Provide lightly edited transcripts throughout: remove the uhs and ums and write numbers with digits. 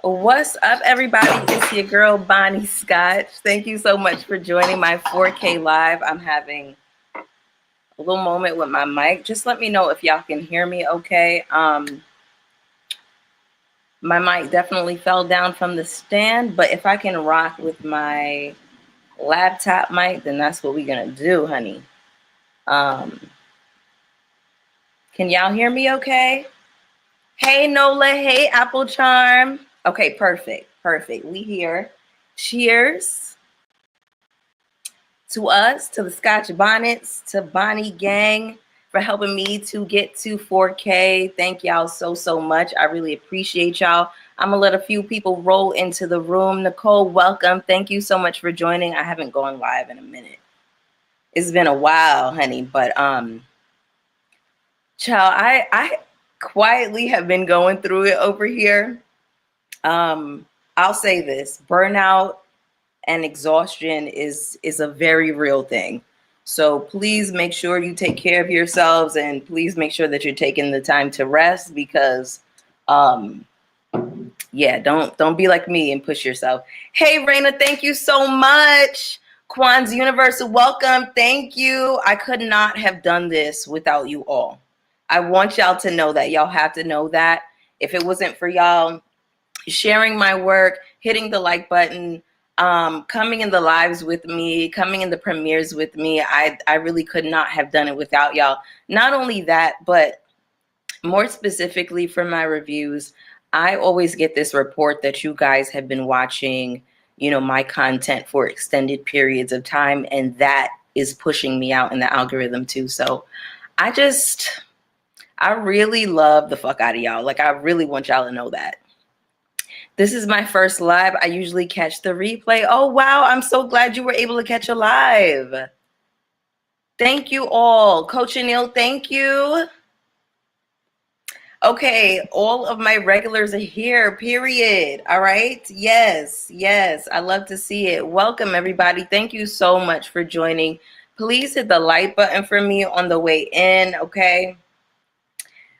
What's up, everybody? It's your girl, Bonnie Scotch. Thank you so much for joining my 4K live. I'm having a little moment with my mic. Just let me know if y'all can hear me okay. My mic definitely fell down from the stand, but if I can rock with my laptop mic, then that's what we're gonna do, honey. Can y'all hear me okay? Hey, Nola. Hey, Apple Charm. Okay, perfect. We here. Cheers to us, to the Scotch Bonnets, to Bonnie Gang for helping me to get to 4K. Thank y'all so much. I really appreciate y'all. I'm gonna let a few people roll into the room. Nicole, welcome. Thank you so much for joining. I haven't gone live in a minute. It's been a while, honey, but child, I quietly have been going through it over here. I'll say this: burnout and exhaustion is a very real thing. So please make sure you take care of yourselves, and please make sure that you're taking the time to rest, because yeah, don't be like me and push yourself. Hey, Raina, thank you so much. Kwan's Universal, welcome. Thank you. I could not have done this without you all. I want y'all to know that. Y'all have to know that. If it wasn't for y'all sharing my work, hitting the like button, coming in the lives with me, coming in the premieres with me, I really could not have done it without y'all. Not only that, but more specifically for my reviews, I always get this report that you guys have been watching, my content for extended periods of time, and that is pushing me out in the algorithm too. So I really love the fuck out of y'all. Like, I really want y'all to know that. This is my first live. I usually catch the replay. Oh, wow. I'm so glad you were able to catch a live. Thank you all. Coach Anil, thank you. Okay, all of my regulars are here, period. All right. Yes. I love to see it. Welcome, everybody. Thank you so much for joining. Please hit the like button for me on the way in, okay?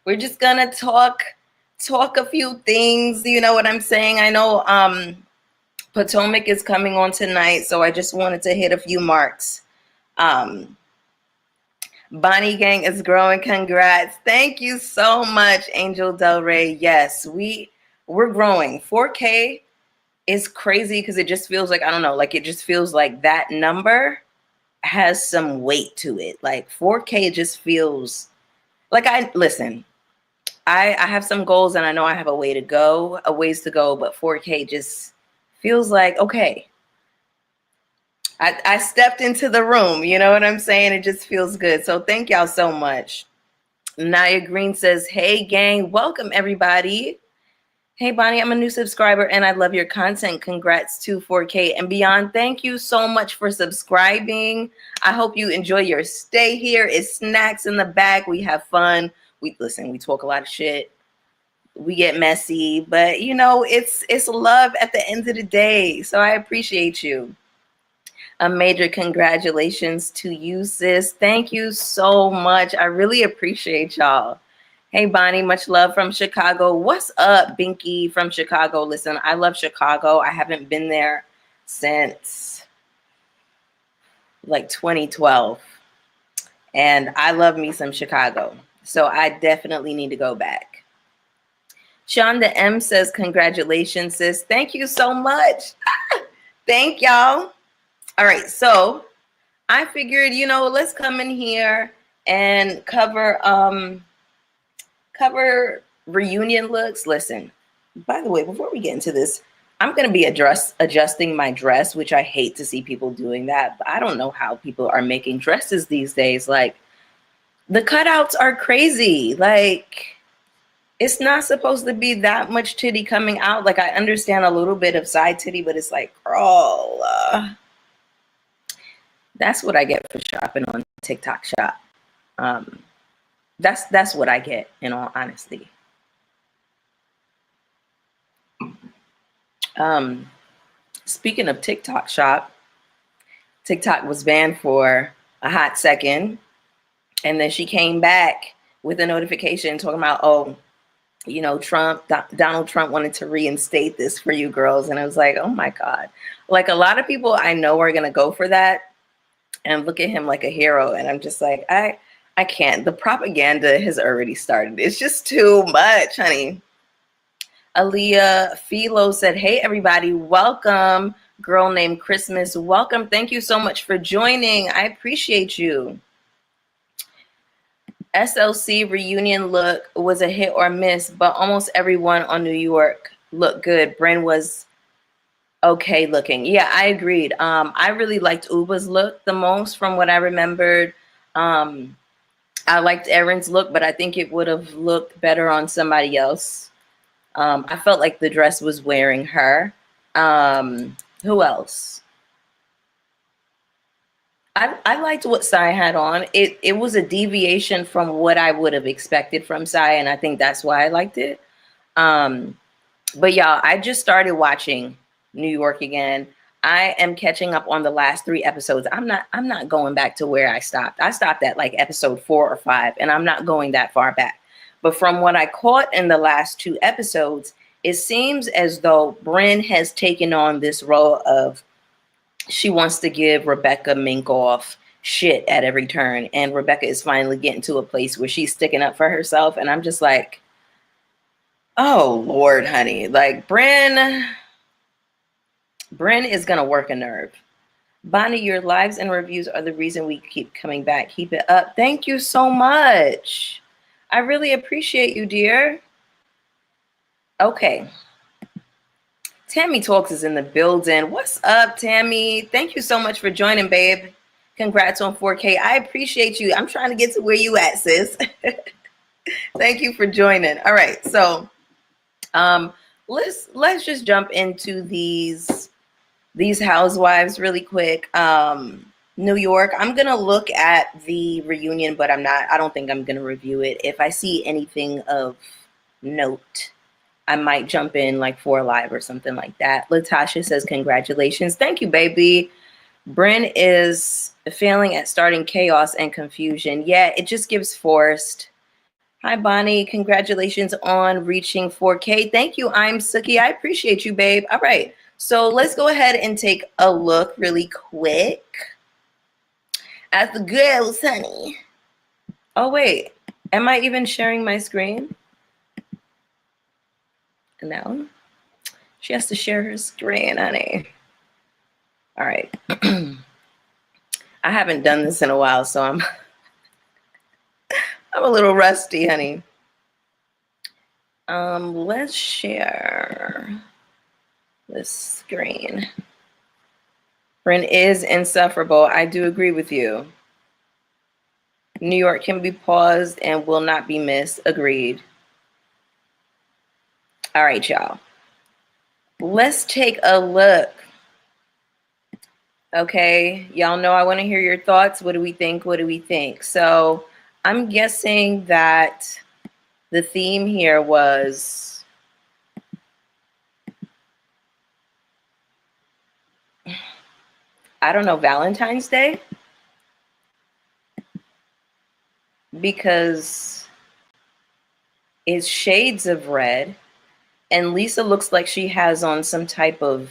We're just going to talk a few things, you know what I'm saying? I know Potomac is coming on tonight, so I just wanted to hit a few marks. Bonnie Gang is growing. Congrats. Thank you so much, Angel Del Rey. Yes, we're growing. 4K is crazy because it just feels like, I don't know, like it just feels like that number has some weight to it. Like 4K just feels like I have some goals and I know I have a ways to go, but 4K just feels like, okay, I stepped into the room, you know what I'm saying? It just feels good. So thank y'all so much. Naya Green says, hey gang, welcome everybody. Hey Bonnie, I'm a new subscriber and I love your content. Congrats to 4K and beyond. Thank you so much for subscribing. I hope you enjoy your stay here. It's snacks in the back. We have fun. We talk a lot of shit. We get messy, but it's love at the end of the day. So I appreciate you. A major congratulations to you, sis. Thank you so much. I really appreciate y'all. Hey, Bonnie, much love from Chicago. What's up, Binky from Chicago? Listen, I love Chicago. I haven't been there since like 2012. And I love me some Chicago. So I definitely need to go back. Shonda M says, congratulations, sis. Thank you so much. Thank y'all. All right, so I figured, let's come in here and cover reunion looks. Listen, by the way, before we get into this, I'm going to be adjusting my dress, which I hate to see people doing that. But I don't know how people are making dresses these days. Like, the cutouts are crazy. Like, it's not supposed to be that much titty coming out. Like, I understand a little bit of side titty, but it's like, girl, that's what I get for shopping on TikTok Shop. That's what I get, in all honesty. Speaking of TikTok Shop, TikTok was banned for a hot second, and then she came back with a notification talking about, oh, you know, Donald Trump wanted to reinstate this for you girls. And I was like, oh my God. Like a lot of people I know are going to go for that and look at him like a hero. And I'm just like, I can't. The propaganda has already started. It's just too much, honey. Aaliyah Philo said, hey, everybody, welcome. Girl named Christmas, welcome. Thank you so much for joining. I appreciate you. SLC reunion look was a hit or miss, but almost everyone on New York looked good. Bryn was okay looking. Yeah, I agreed. I really liked Uba's look the most from what I remembered. I liked Erin's look, but I think it would have looked better on somebody else. I felt like the dress was wearing her. Who else? I liked what Psy had on. It was a deviation from what I would have expected from Psy, and I think that's why I liked it. But y'all, I just started watching New York again. I am catching up on the last 3 episodes. I'm not going back to where I stopped. I stopped at like episode 4 or 5, and I'm not going that far back. But from what I caught in the last 2 episodes, it seems as though Bryn has taken on this role of she wants to give Rebecca Minkoff shit at every turn. And Rebecca is finally getting to a place where she's sticking up for herself. And I'm just like, oh, Lord, honey. Like, Bryn is going to work a nerve. Bonnie, your lives and reviews are the reason we keep coming back. Keep it up. Thank you so much. I really appreciate you, dear. Okay. Tammy Talks is in the building. What's up, Tammy? Thank you so much for joining, babe. Congrats on 4K. I appreciate you. I'm trying to get to where you at, sis. Thank you for joining. All right, so let's just jump into these housewives really quick. New York, I'm gonna look at the reunion, but I don't think I'm gonna review it. If I see anything of note, I might jump in like for live or something like that. Latasha says, congratulations. Thank you, baby. Bryn is failing at starting chaos and confusion. Yeah, it just gives forced. Hi, Bonnie. Congratulations on reaching 4K. Thank you. I'm Suki. I appreciate you, babe. All right. So let's go ahead and take a look really quick at the girls, honey. Oh, wait. Am I even sharing my screen? No. She has to share her screen, honey. All right. I haven't done this in a while, so I'm a little rusty, honey. Let's share this screen. Bryn is insufferable. I do agree with you. New York can be paused and will not be missed. Agreed. All right, y'all. Let's take a look. Okay, y'all know I want to hear your thoughts. What do we think? What do we think? So I'm guessing that the theme here was I don't know, Valentine's Day? Because it's shades of red, and Lisa looks like she has on some type of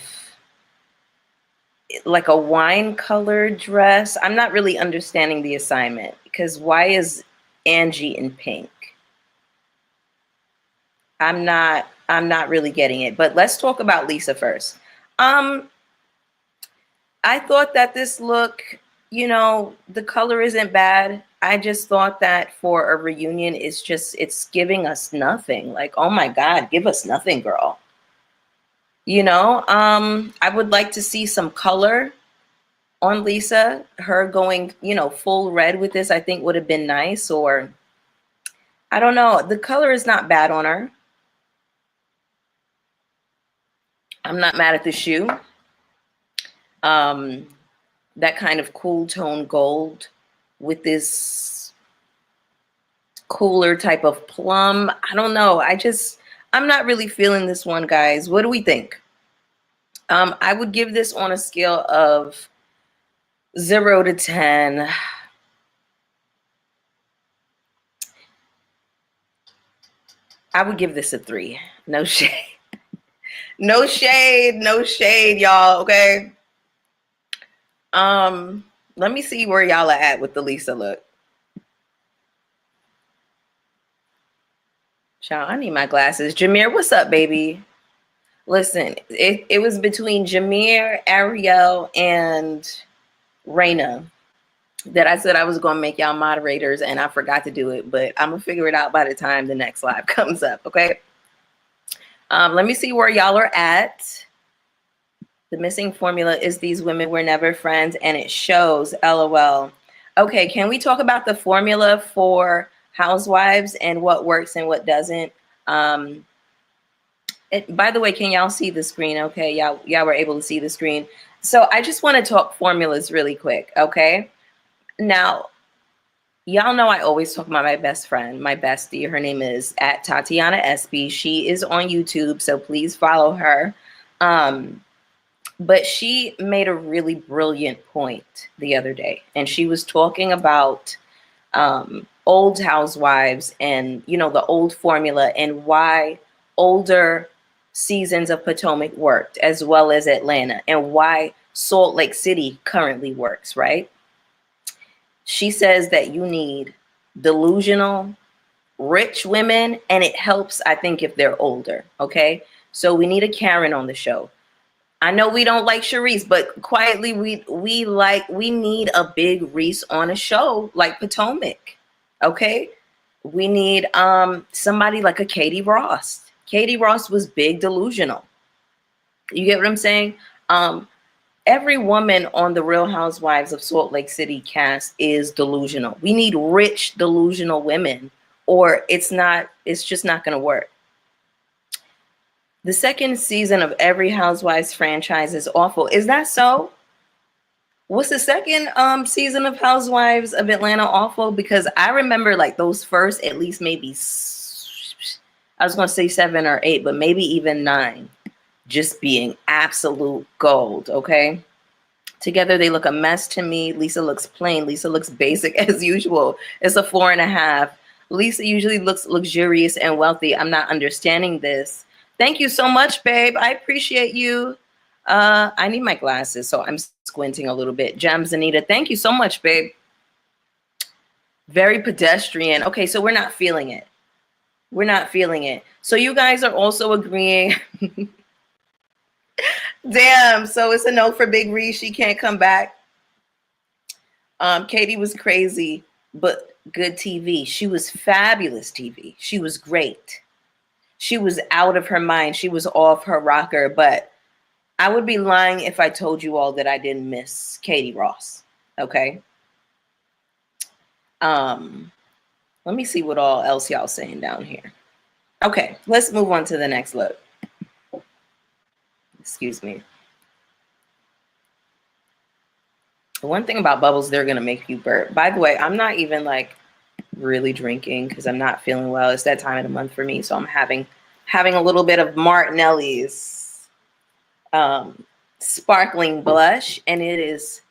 like a wine colored dress. I'm not really understanding the assignment because why is Angie in pink? I'm not really getting it, but let's talk about Lisa first. I thought that this look, you know, the color isn't bad. I just thought that for a reunion, it's giving us nothing. Like, oh my God, give us nothing, girl. You know, I would like to see some color on Lisa. Her going, you know, full red with this, I think would have been nice. Or I don't know. The color is not bad on her. I'm not mad at the shoe. That kind of cool tone gold with this cooler type of plum. I don't know. I'm not really feeling this one, guys. What do we think? I would give this on a scale of 0 to 10. I I would give this a 3. No shade. No shade. No shade, y'all. Okay. Let me see where y'all are at with the Lisa look. Child, I need my glasses. Jameer, what's up, baby? Listen, it was between Jameer, Ariel, and Raina that I said I was going to make y'all moderators, and I forgot to do it, but I'm going to figure it out by the time the next live comes up, okay? Let me see where y'all are at. The missing formula is these women were never friends, and it shows, LOL. Okay, can we talk about the formula for Housewives and what works and what doesn't? By the way, can y'all see the screen? Okay, y'all were able to see the screen. So I just want to talk formulas really quick, okay? Now, y'all know I always talk about my best friend, my bestie. Her name is at Tatiana SB. She is on YouTube, so please follow her. But she made a really brilliant point the other day, and she was talking about old housewives and, you know, the old formula and why older seasons of Potomac worked as well as Atlanta and why Salt Lake City currently works, right? She says that you need delusional, rich women, and it helps, I think, if they're older, okay? So we need a Karen on the show. I know we don't like Charisse, but quietly we need a big Reese on a show like Potomac, okay? We need somebody like a Katie Ross. Katie Ross was big delusional. You get what I'm saying? Every woman on the Real Housewives of Salt Lake City cast is delusional. We need rich, delusional women, or it's just not going to work. The second season of every Housewives franchise is awful. Is that so? Was the second season of Housewives of Atlanta awful? Because I remember like those first at least maybe, I was going to say 7 or 8, but maybe even 9. Just being absolute gold, okay? Together they look a mess to me. Lisa looks plain. Lisa looks basic as usual. It's a 4.5. Lisa usually looks luxurious and wealthy. I'm not understanding this. Thank you so much, babe. I appreciate you. I need my glasses, so I'm squinting a little bit. Gems, Anita, thank you so much, babe. Very pedestrian. Okay, so we're not feeling it. We're not feeling it. So you guys are also agreeing. Damn, so it's a no for Big Reese. She can't come back. Katie was crazy, but good TV. She was fabulous TV. She was great. She was out of her mind. She was off her rocker, but I would be lying if I told you all that I didn't miss Katie Ross. Okay. Let me see what all else y'all saying down here. Okay, let's move on to the next look. Excuse me. One thing about bubbles, they're gonna make you burp. By the way, I'm not even like really drinking because I'm not feeling well. It's that time of the month for me, so I'm having a little bit of Martinelli's sparkling blush, and it is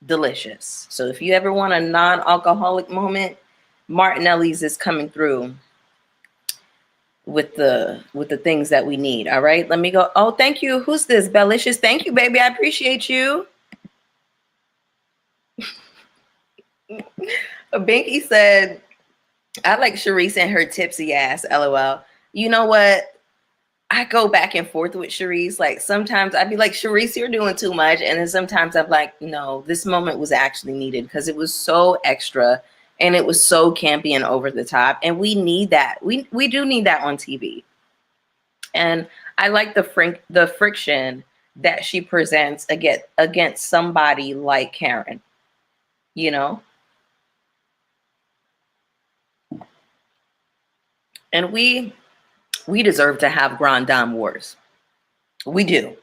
delicious. So if you ever want a non-alcoholic moment, Martinelli's is coming through with the things that we need. All right, let me go. Oh, thank you. Who's this? Bellicious. Thank you, baby. I appreciate you. Binky said, I like Charisse and her tipsy ass, LOL. You know what? I go back and forth with Charisse. Like sometimes I'd be like, Charisse, you're doing too much. And then sometimes I'm like, no, this moment was actually needed because it was so extra and it was so campy and over the top. And we need that. We do need that on TV. And I like the friction that she presents against somebody like Karen, you know? And we deserve to have Grand Dame Wars. We do.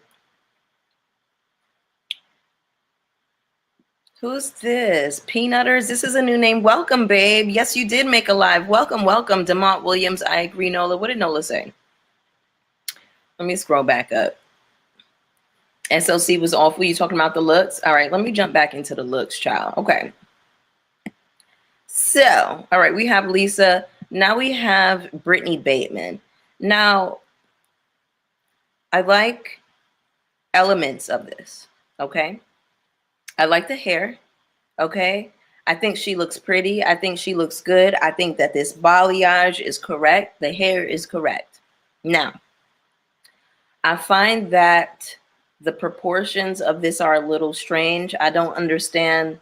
Who's this? Peanutters? This is a new name. Welcome, babe. Yes, you did make a live. Welcome, welcome. Demont Williams. I agree, Nola. What did Nola say? Let me scroll back up. SLC was awful. You talking about the looks? All right, let me jump back into the looks, child. Okay. So, all right, we have Lisa. Now we have Brittany Bateman. Now, I like elements of this, okay? I like the hair, okay? I think she looks pretty. I think she looks good. I think that this balayage is correct. The hair is correct. Now, I find that the proportions of this are a little strange. I don't understand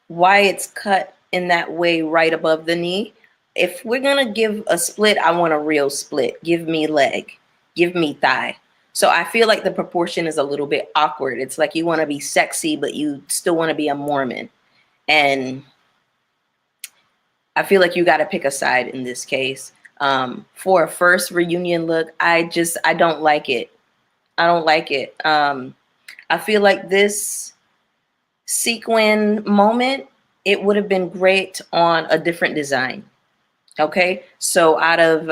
why it's cut in that way right above the knee. If we're gonna give a split, I want a real split. Give me leg, give me thigh. So I feel like the proportion is a little bit awkward. It's like you want to be sexy, but you still want to be a Mormon. And I feel like you got to pick a side in this case. For a first reunion look, I don't like it. I don't like it. I feel like this sequin moment, it would have been great on a different design. Okay, so out of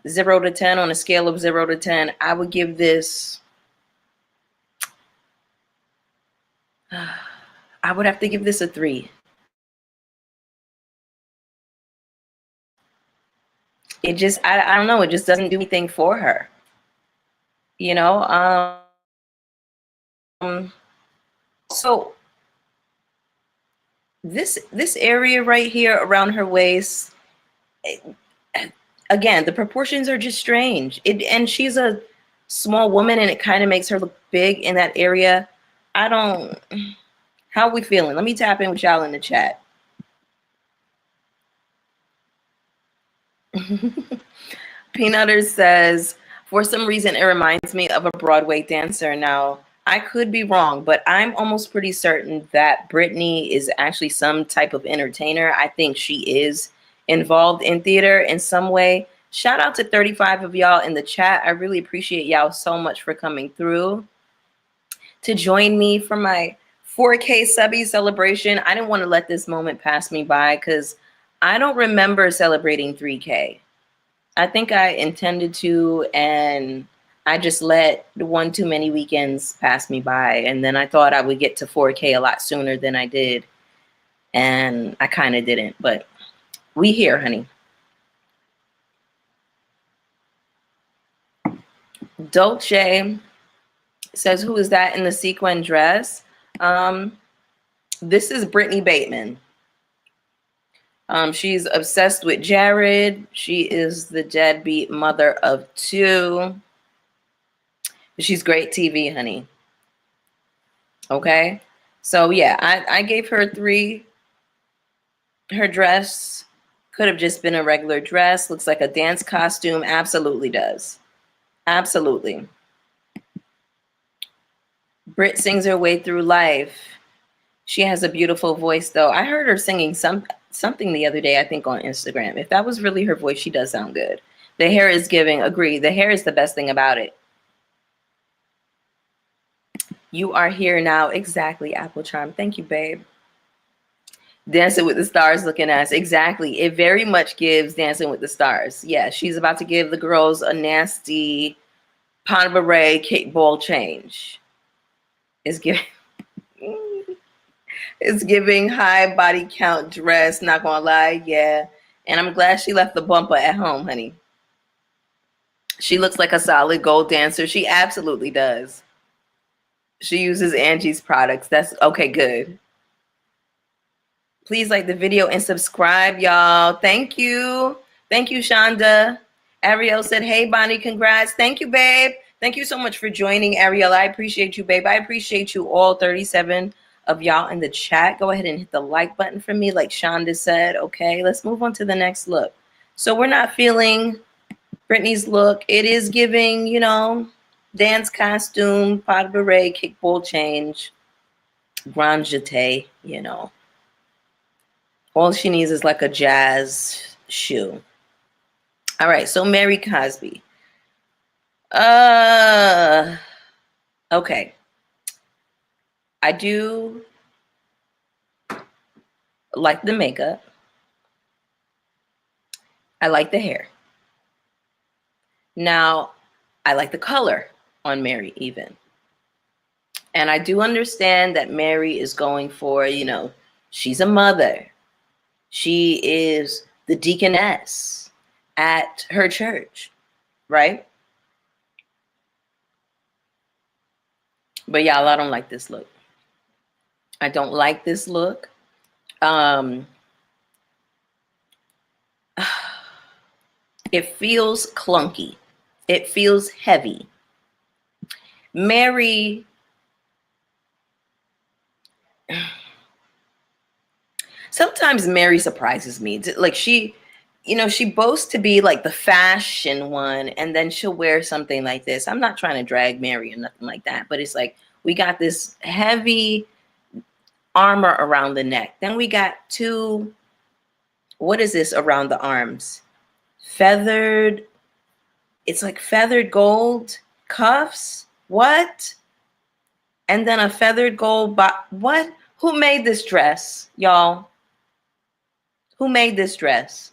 0 to 10, on a scale of 0 to 10, I would give this, I would have to give this a 3. It just, I don't know, it just doesn't do anything for her. You know, so this area right here around her waist, again, the proportions are just strange. And she's a small woman, and it kind of makes her look big in that area. I don't. How are we feeling? Let me tap in with y'all in the chat. Peanutter says, for some reason, it reminds me of a Broadway dancer. Now, I could be wrong, but I'm almost pretty certain that Brittany is actually some type of entertainer. I think she is involved in theater in some way. Shout out to 35 of y'all in the chat. I really appreciate y'all so much for coming through to join me for my 4K subby celebration. I didn't want to let this moment pass me by because I don't remember celebrating 3K. I think I intended to, and I just let one too many weekends pass me by. And then I thought I would get to 4K a lot sooner than I did. And I kind of didn't, but we here, honey. Dolce says, who is that in the sequin dress? This is Brittany Bateman. She's obsessed with Jared. She is the deadbeat mother of 2. She's great TV, honey. Okay. So yeah, I gave her 3. Her dress could have just been a regular dress. Looks like a dance costume. Absolutely does. Absolutely. Britt sings her way through life. She has a beautiful voice, though. I heard her singing something the other day, I think, on Instagram. If that was really her voice, she does sound good. The hair is giving. Agree. The hair is the best thing about it. You are here now. Exactly, Apple Charm. Thank you, babe. Dancing with the Stars looking ass. Exactly. It very much gives Dancing with the Stars. Yeah, she's about to give the girls a nasty Pon Beret kickball change. It's giving... It's giving high body count dress, not gonna lie, yeah. And I'm glad she left the bumper at home, honey. She looks like a solid gold dancer. She absolutely does. She uses Angie's products. That's okay, good. Please like the video and subscribe, y'all. Thank you. Thank you, Shonda. Ariel said, hey, Bonnie, congrats. Thank you, babe. Thank you so much for joining, Ariel. I appreciate you, babe. I appreciate you all, 37 of y'all in the chat. Go ahead and hit the like button for me, like Shonda said. Okay, let's move on to the next look. So we're not feeling Brittany's look. It is giving, you know, dance costume, pot beret, kickball change, grand jeté, you know. All she needs is like a jazz shoe. All right, so Mary Cosby. Okay. I do like the makeup. I like the hair. Now, I like the color on Mary even. And I do understand that Mary is going for, you know, she's a mother. She is the deaconess. at her church, right? But y'all, I don't like this look. I don't like this look. It feels clunky. It feels heavy. Mary, sometimes Mary surprises me. Like she boasts to be like the fashion one, and then she'll wear something like this. I'm not trying to drag Mary or nothing like that, but it's like we got this heavy armor around the neck. Then we got two, what is this around the arms? Feathered, it's like feathered gold cuffs. What? And then a feathered gold what? Who made this dress, y'all? Who made this dress?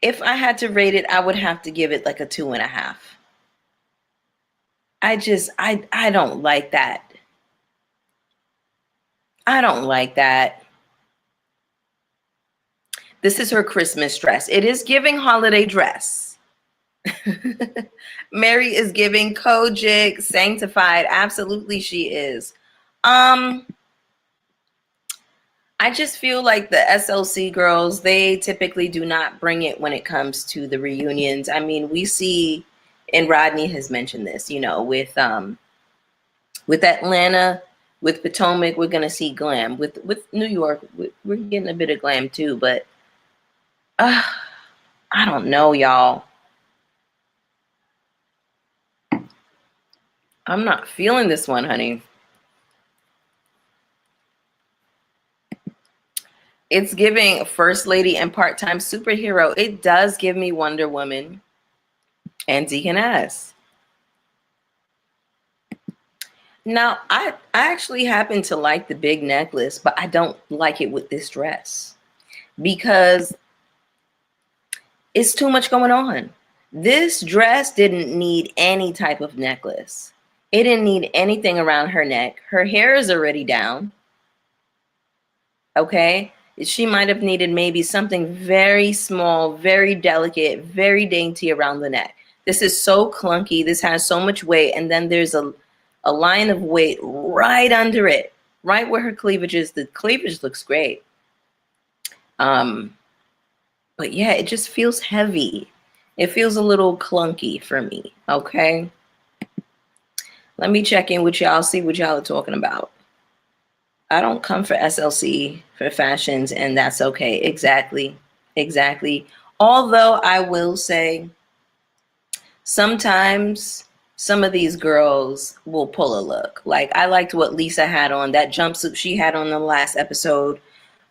If I had to rate it, I would have to give it like a 2.5. I don't like that. I don't like that. This is her Christmas dress. It is giving holiday dress. Mary is giving Kojic, sanctified. Absolutely she is. I just feel like the SLC girls, they typically do not bring it when it comes to the reunions. I mean, we see, and Rodney has mentioned this, with Atlanta, with Potomac, we're gonna see glam. With New York, we're getting a bit of glam too, but I don't know, y'all. I'm not feeling this one, honey. It's giving First Lady and part-time superhero. It does give me Wonder Woman and Deaconess. Now, I actually happen to like the big necklace, but I don't like it with this dress because it's too much going on. This dress didn't need any type of necklace. It didn't need anything around her neck. Her hair is already down. Okay? She might have needed maybe something very small, very delicate, very dainty around the neck. This is so clunky. This has so much weight. And then there's a line of weight right under it, right where her cleavage is. The cleavage looks great. But yeah, it just feels heavy. It feels a little clunky for me, okay? Let me check in with y'all, see what y'all are talking about. I don't come for SLC for fashions, and that's okay. Exactly. Although I will say, sometimes some of these girls will pull a look. Like I liked what Lisa had on, that jumpsuit she had on the last episode.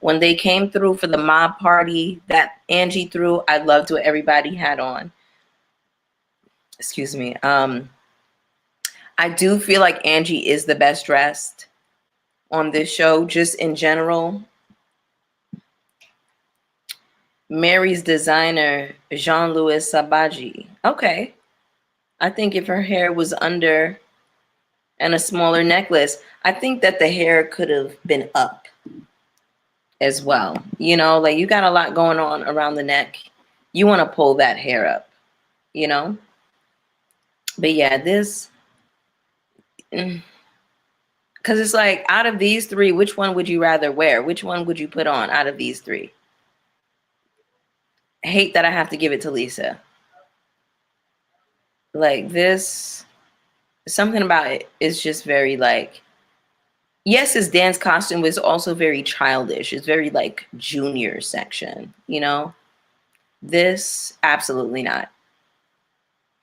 When they came through for the mob party that Angie threw, I loved what everybody had on. Excuse me. I do feel like Angie is the best dressed on this show, just in general. Mary's designer, Jean-Louis Sabaji. Okay. I think if her hair was under and a smaller necklace, I think that the hair could have been up as well. Like you got a lot going on around the neck. You want to pull that hair up, But yeah, this, because it's like, out of these three, which one would you rather wear? Which one would you put on out of these three? I hate that I have to give it to Lisa. Like this, something about it is just very like, yes, his dance costume was also very childish. It's very like junior section, This, absolutely not.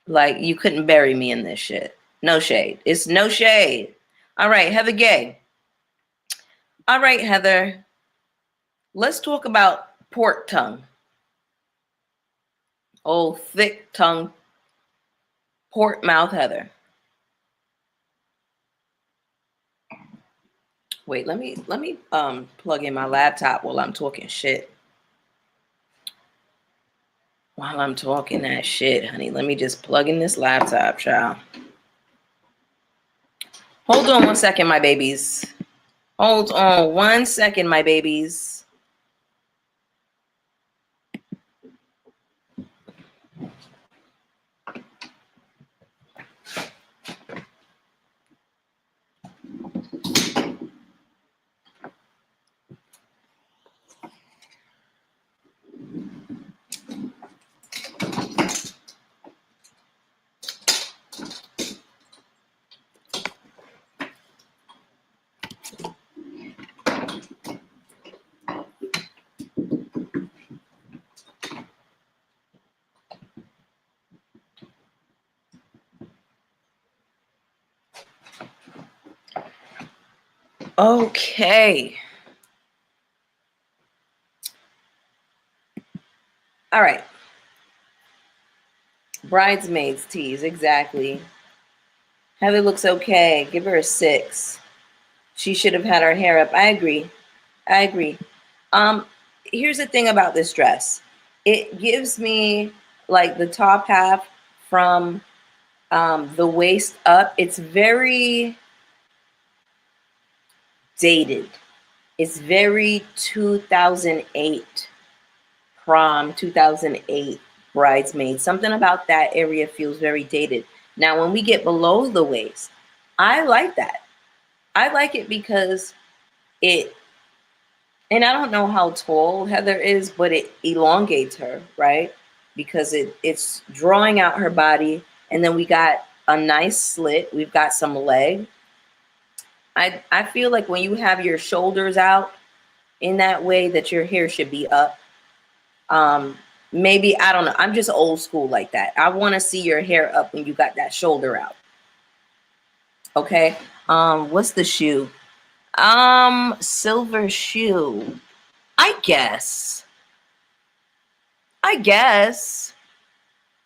Like, you couldn't bury me in this shit. No shade. It's no shade. All right, Heather Gay. All right, Heather. Let's talk about pork tongue. Old thick tongue, pork mouth Heather. Wait, let me plug in my laptop while I'm talking shit. While I'm talking that shit, honey, let me just plug in this laptop, child. Hold on 1 second, my babies. Hold on 1 second, my babies. Okay. All right. Bridesmaids tease, exactly. Heather looks okay. Give her a 6. She should have had her hair up. I agree. I agree. Um, Here's the thing about this dress. It gives me like the top half from the waist up. It's very dated. It's very 2008 prom, 2008 bridesmaid. Something about that area feels very dated. Now, when we get below the waist, I like that. I like it because it, and I don't know how tall Heather is, but it elongates her, right? Because it's drawing out her body, and then we got a nice slit. We've got some leg. I feel like when you have your shoulders out in that way, that your hair should be up. Um, Maybe I don't know. I'm just old school like that. I want to see your hair up when you got that shoulder out. Okay. What's the shoe? Silver shoe. I guess. I guess.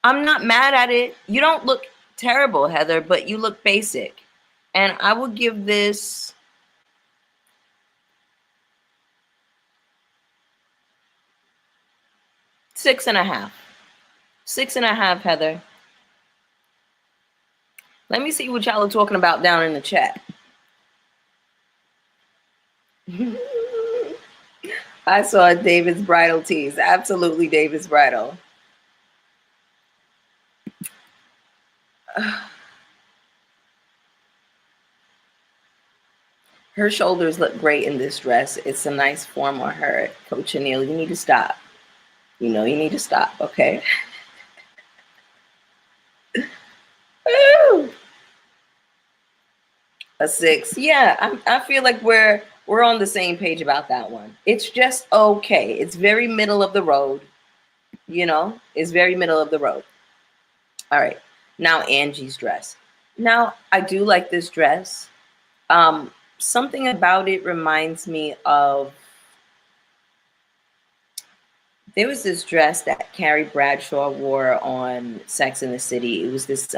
I'm not mad at it. You don't look terrible, Heather, but you look basic. And I will give this 6.5. 6.5, Heather. Let me see what y'all are talking about down in the chat. I saw David's bridal tease. Absolutely David's bridal. Her shoulders look great in this dress. It's a nice form on her. Coach Anil, you need to stop. You know, you need to stop, okay? A 6. Yeah, I feel like we're on the same page about that one. It's just okay. It's very middle of the road. You know, it's very middle of the road. All right. Now Angie's dress. Now, I do like this dress. Something about it reminds me of, there was this dress that Carrie Bradshaw wore on Sex and the City. It was this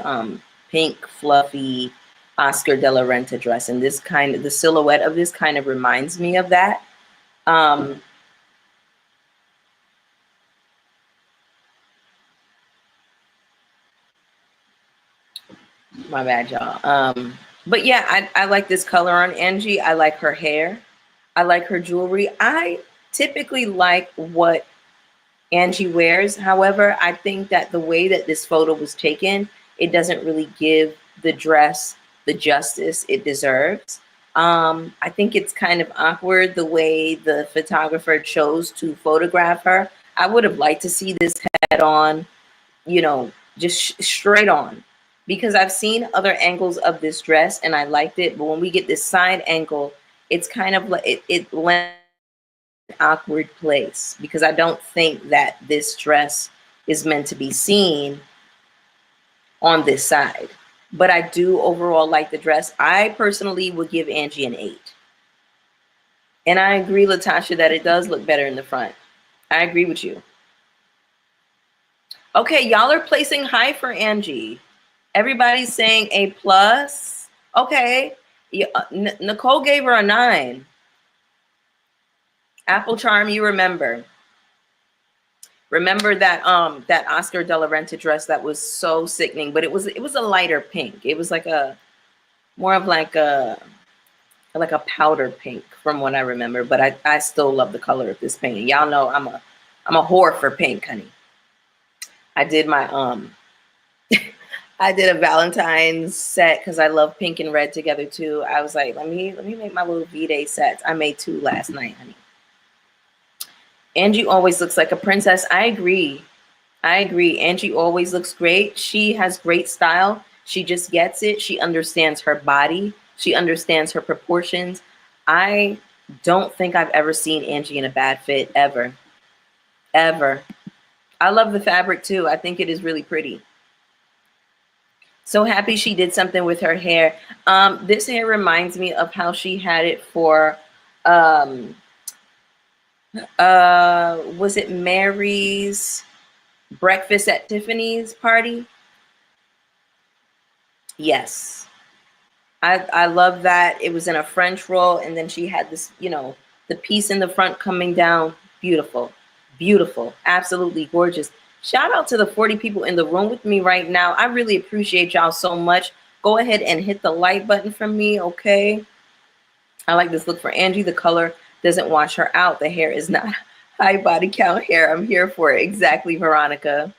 pink, fluffy Oscar de la Renta dress. And this kind of, the silhouette of this kind of reminds me of that. My bad, y'all. But yeah, I like this color on Angie. I like her hair. I like her jewelry. I typically like what Angie wears. However, I think that the way that this photo was taken, it doesn't really give the dress the justice it deserves. I think it's kind of awkward the way the photographer chose to photograph her. I would have liked to see this head on, you know, just straight on, because I've seen other angles of this dress and I liked it. But when we get this side angle, it's kind of like it lands in an awkward place, because I don't think that this dress is meant to be seen on this side. But I do overall like the dress. I personally would give Angie an 8. And I agree, Latasha, that it does look better in the front. I agree with you. Okay, y'all are placing high for Angie. Everybody's saying A+. Okay. Yeah, Nicole gave her a 9. Apple Charm, you remember. Remember that that Oscar de la Renta dress that was so sickening, but it was a lighter pink. It was like a more of like a powder pink from what I remember, but I still love the color of this painting. Y'all know I'm a whore for pink, honey. I did my I did a Valentine's set because I love pink and red together too. I was like, let me make my little V-Day sets. I made 2 last night, honey. Angie always looks like a princess. I agree. I agree. Angie always looks great. She has great style. She just gets it. She understands her body. She understands her proportions. I don't think I've ever seen Angie in a bad fit, ever. Ever. I love the fabric too. I think it is really pretty. So happy she did something with her hair. This hair reminds me of how she had it for, um, was it Mary's breakfast at Tiffany's party? Yes. I love that. It was in a French roll, and then she had this, the piece in the front coming down. Beautiful, beautiful, absolutely gorgeous. Shout out to the 40 people in the room with me right now. I really appreciate y'all so much. Go ahead and hit the like button for me, okay? I like this look for Angie. The color doesn't wash her out. The hair is not high body count hair. I'm here for it. Exactly, Veronica.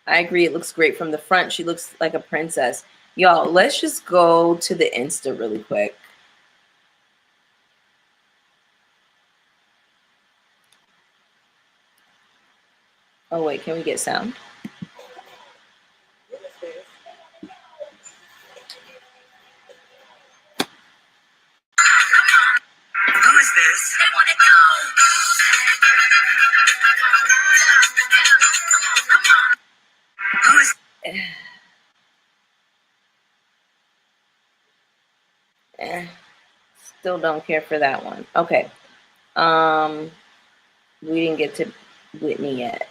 I agree. It looks great from the front. She looks like a princess. Y'all, let's just go to the Insta really quick. Oh, wait, can we get sound? Who is this? They want to know. Who is Still don't care for that one. Okay. We didn't get to Whitney yet.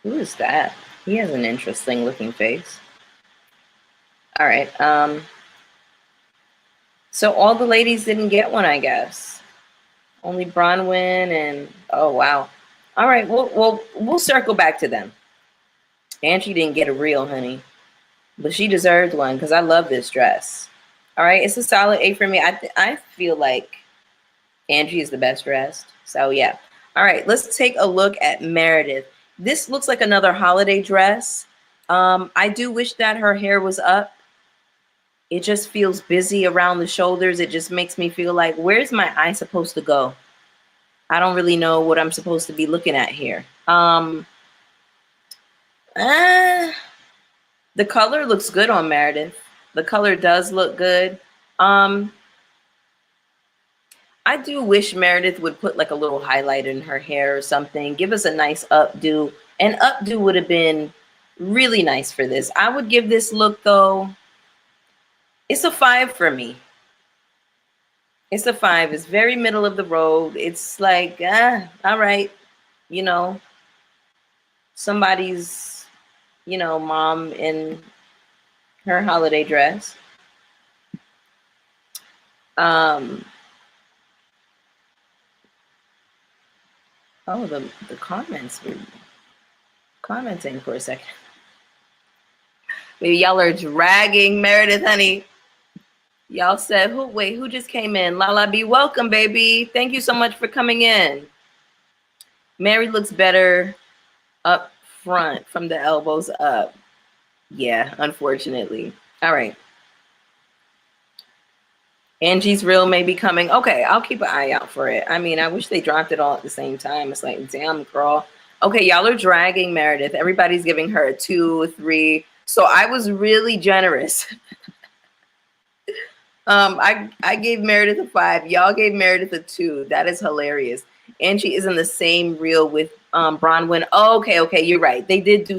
Who is that? He has an interesting looking face. All right. So all the ladies didn't get one, I guess. Only Bronwyn and oh wow. All right, we'll circle back to them. Angie didn't get a reel, honey, but she deserved one because I love this dress. All right, it's a solid 8 for me. I feel like Angie is the best dressed. So yeah. All right, let's take a look at Meredith. This looks like another holiday dress. I do wish that her hair was up. It just feels busy around the shoulders. It just makes me feel like, where's my eye supposed to go? I don't really know what I'm supposed to be looking at here. The color looks good on Meredith. The color does look good. I do wish Meredith would put like a little highlight in her hair or something. Give us a nice updo. An updo would have been really nice for this. I would give this look though, it's a 5 for me. It's a 5. It's very middle of the road. It's like, all right, somebody's, mom in her holiday dress. Oh, the comments were commenting for a second. Maybe y'all are dragging Meredith, honey. Y'all said, who just came in? Lala B, welcome, baby. Thank you so much for coming in. Mary looks better up front from the elbows up. Yeah, unfortunately. All right. Angie's reel may be coming. Okay, I'll keep an eye out for it. I mean, I wish they dropped it all at the same time. It's like, damn, girl. Okay, y'all are dragging Meredith. Everybody's giving her a 2, 3. So I was really generous. I gave Meredith a 5. Y'all gave Meredith a 2. That is hilarious. Angie is in the same reel with Bronwyn. Oh, okay, you're right. They did do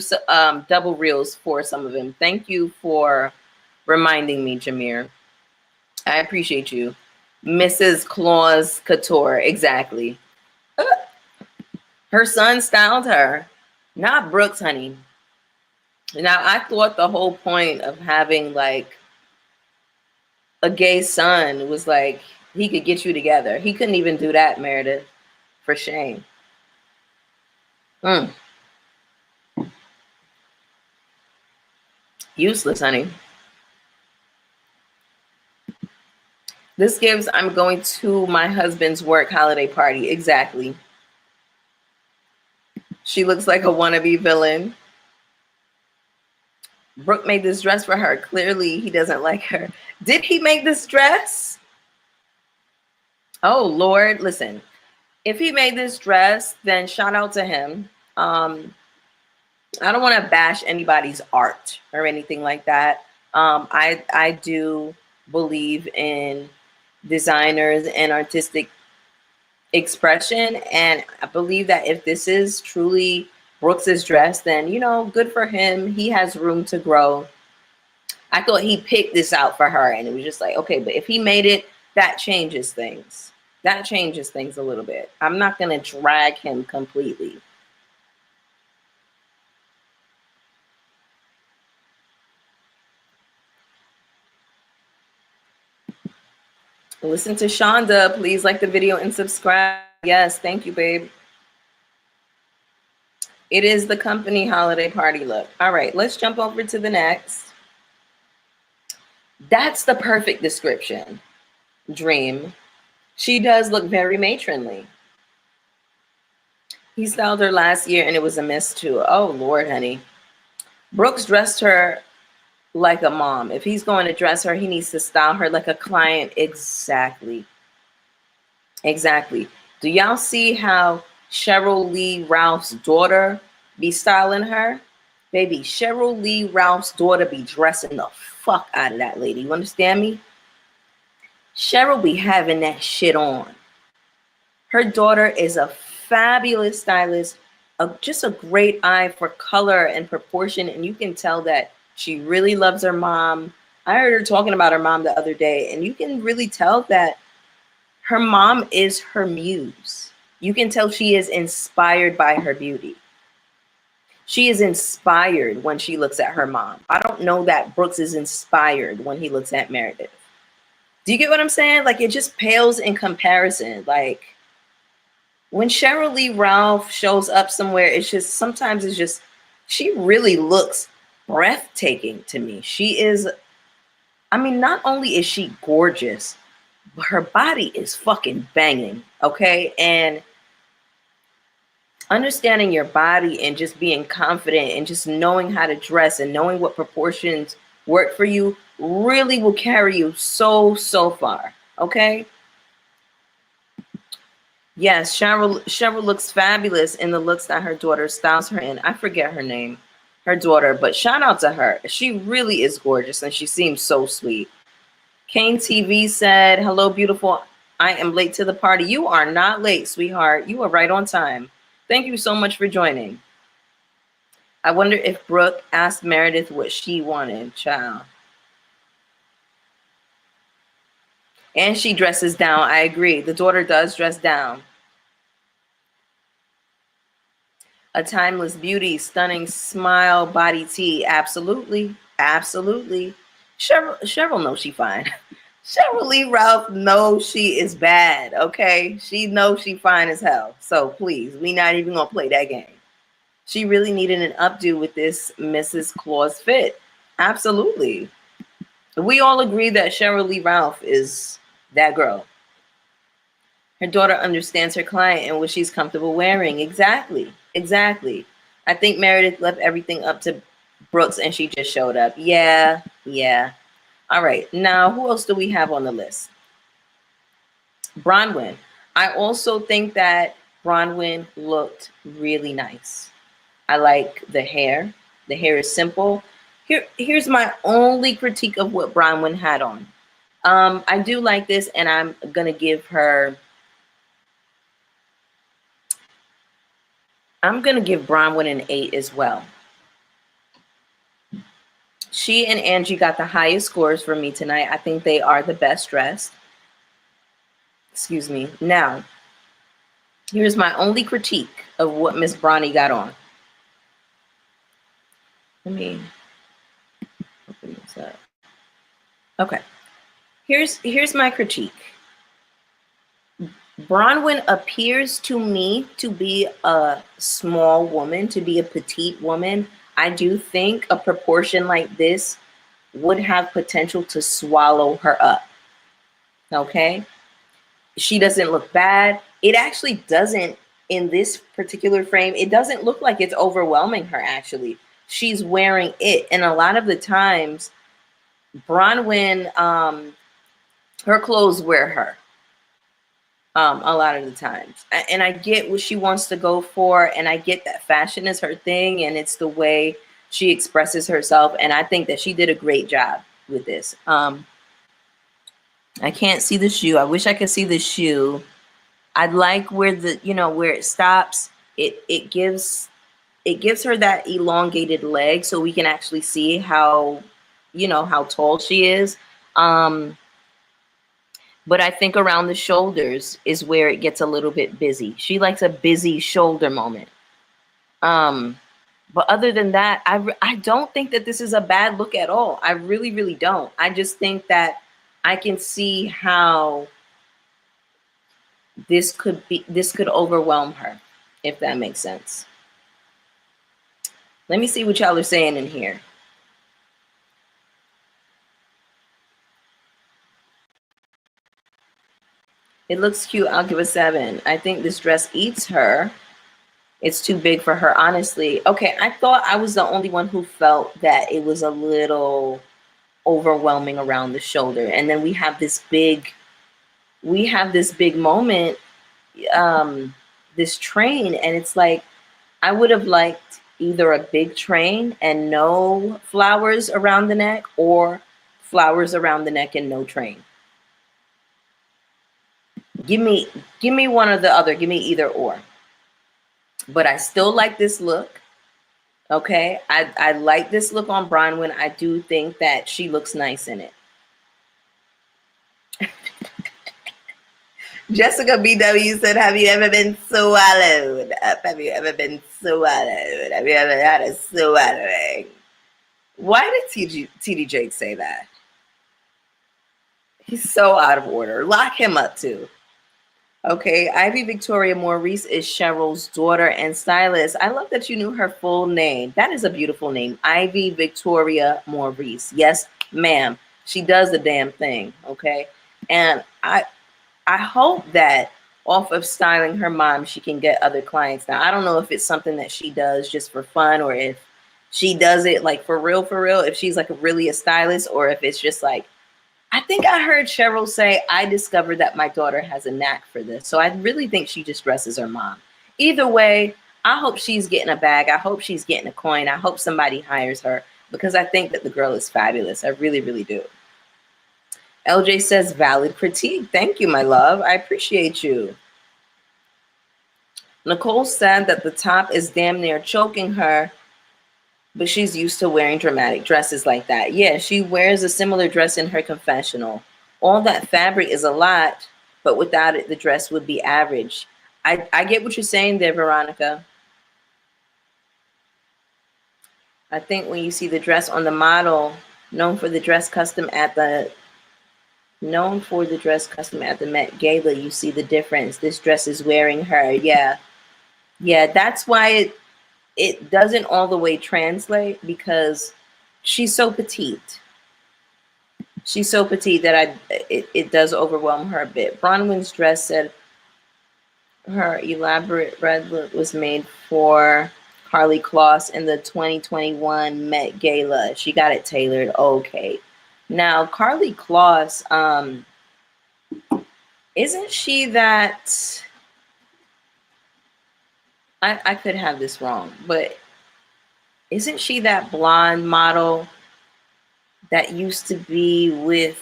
double reels for some of them. Thank you for reminding me, Jameer. I appreciate you. Mrs. Claus Couture, exactly. Her son styled her, not Brooks, honey. Now, I thought the whole point of having like a gay son was like he could get you together. He couldn't even do that, Meredith. For shame. Useless, honey. This gives I'm going to my husband's work holiday party. Exactly. She looks like a wannabe villain. Brooke made this dress for her. Clearly, he doesn't like her. Did he make this dress? Oh, Lord. Listen, if he made this dress, then shout out to him. I don't want to bash anybody's art or anything like that. I do believe in designers and artistic expression. And I believe that if this is truly Brooks is dressed, then, you know, good for him. He has room to grow. I thought he picked this out for her, and it was just like, okay, but if he made it, that changes things. That changes things a little bit. I'm not going to drag him completely. Listen to Shonda. Please like the video and subscribe. Yes, thank you, babe. It is the company holiday party look. All right, let's jump over to the next. That's the perfect description. Dream. She does look very matronly. He styled her last year and it was a miss too. Oh, Lord, honey. Brooks dressed her like a mom. If he's going to dress her, he needs to style her like a client. Exactly. Exactly. Do y'all see how Cheryl Lee Ralph's daughter be styling her? Baby, Cheryl Lee Ralph's daughter be dressing the fuck out of that lady. You understand me? Cheryl be having that shit on. Her daughter is a fabulous stylist, just a great eye for color and proportion. And you can tell that she really loves her mom. I heard her talking about her mom the other day, and you can really tell that her mom is her muse. You can tell she is inspired by her beauty. She is inspired when she looks at her mom. I don't know that Brooks is inspired when he looks at Meredith. Do you get what I'm saying? Like, it just pales in comparison. Like, when Cheryl Lee Ralph shows up somewhere, it's just, sometimes it's just, she really looks breathtaking to me. She is, I mean, not only is she gorgeous, but her body is fucking banging, okay? And understanding your body and just being confident and just knowing how to dress and knowing what proportions work for you really will carry you so far, okay? Yes, Cheryl looks fabulous in the looks that her daughter styles her in. I forget her name, her daughter, but shout out to her. She really is gorgeous and she seems so sweet. Kane TV said, hello, beautiful. I am late to the party. You are not late, sweetheart. You are right on time. Thank you so much for joining. I wonder if Brooke asked Meredith what she wanted, child. And she dresses down. I agree. The daughter does dress down. A timeless beauty, stunning smile, body tea. Absolutely. Absolutely. Cheryl knows she fine. Cheryl Lee Ralph knows she is bad, okay? She knows she fine as hell. So please, we not even gonna play that game. She really needed an updo with this Mrs. Claus fit. Absolutely. We all agree that Cheryl Lee Ralph is that girl. Her daughter understands her client and what she's comfortable wearing. Exactly. Exactly. I think Meredith left everything up to Brooks and she just showed up. Yeah. All right. Now, who else do we have on the list? Bronwyn. I also think that Bronwyn looked really nice. I like the hair. The hair is simple. Here's my only critique of what Bronwyn had on. I do like this, and I'm gonna give Bronwyn an 8 as well. She and Angie got the highest scores for me tonight. I think they are the best dressed. Excuse me. Now, here's my only critique of what Miss Bronny got on. Let me open this up. Okay. Here's my critique. Bronwyn appears to me to be a small woman, to be a petite woman. I do think a proportion like this would have potential to swallow her up. Okay? She doesn't look bad. It actually doesn't, in this particular frame, it doesn't look like it's overwhelming her, actually. She's wearing it. And a lot of the times, Bronwyn, her clothes wear her. A lot of the times. And I get what she wants to go for, and I get that fashion is her thing, and it's the way she expresses herself, and I think that she did a great job with this. I can't see the shoe. I wish I could see the shoe. I like where where it stops. It gives it gives her that elongated leg so we can actually see how, you know, how tall she is. But I think around the shoulders is where it gets a little bit busy. She likes a busy shoulder moment. But other than that, I don't think that this is a bad look at all. I really, really don't. I just think that I can see how this could overwhelm her, if that makes sense. Let me see what y'all are saying in here. It looks cute. I'll give a 7. I think this dress eats her. It's too big for her, honestly. Okay, I thought I was the only one who felt that it was a little overwhelming around the shoulder. And then we have this big moment, this train, and it's like, I would have liked either a big train and no flowers around the neck, or flowers around the neck and no train. Give me one or the other. Give me either or. But I still like this look. Okay, I like this look on Bronwyn. I do think that she looks nice in it. Jessica BW said, have you ever been swallowed up? Have you ever been swallowed? Have you ever had a swallowing? Why did TD Jake say that? He's so out of order. Lock him up too. Okay, Ivy Victoria Maurice is Cheryl's daughter and stylist. I love that you knew her full name. That is a beautiful name. Ivy Victoria Maurice. Yes, ma'am. She does the damn thing, okay? And I hope that off of styling her mom, she can get other clients. Now, I don't know if it's something that she does just for fun, or if she does it like for real, if she's like really a stylist, or if it's just like, I think I heard Cheryl say, I discovered that my daughter has a knack for this. So I really think she just dresses her mom. Either way, I hope she's getting a bag. I hope she's getting a coin. I hope somebody hires her, because I think that the girl is fabulous. I really, really do. LJ says, valid critique. Thank you, my love. I appreciate you. Nicole said that the top is damn near choking her, but she's used to wearing dramatic dresses like that. Yeah, she wears a similar dress in her confessional. All that fabric is a lot, but without it, the dress would be average. I get what you're saying there, Veronica. I think when you see the dress on the model, known for the dress custom at the Met Gala, you see the difference. This dress is wearing her. Yeah, that's why it doesn't all the way translate, because she's so petite. She's so petite that it does overwhelm her a bit. Bronwyn's dress said her elaborate red look was made for Karlie Kloss in the 2021 Met Gala. She got it tailored. Okay. Now, Karlie Kloss, isn't she that... I could have this wrong, but isn't she that blonde model that used to be with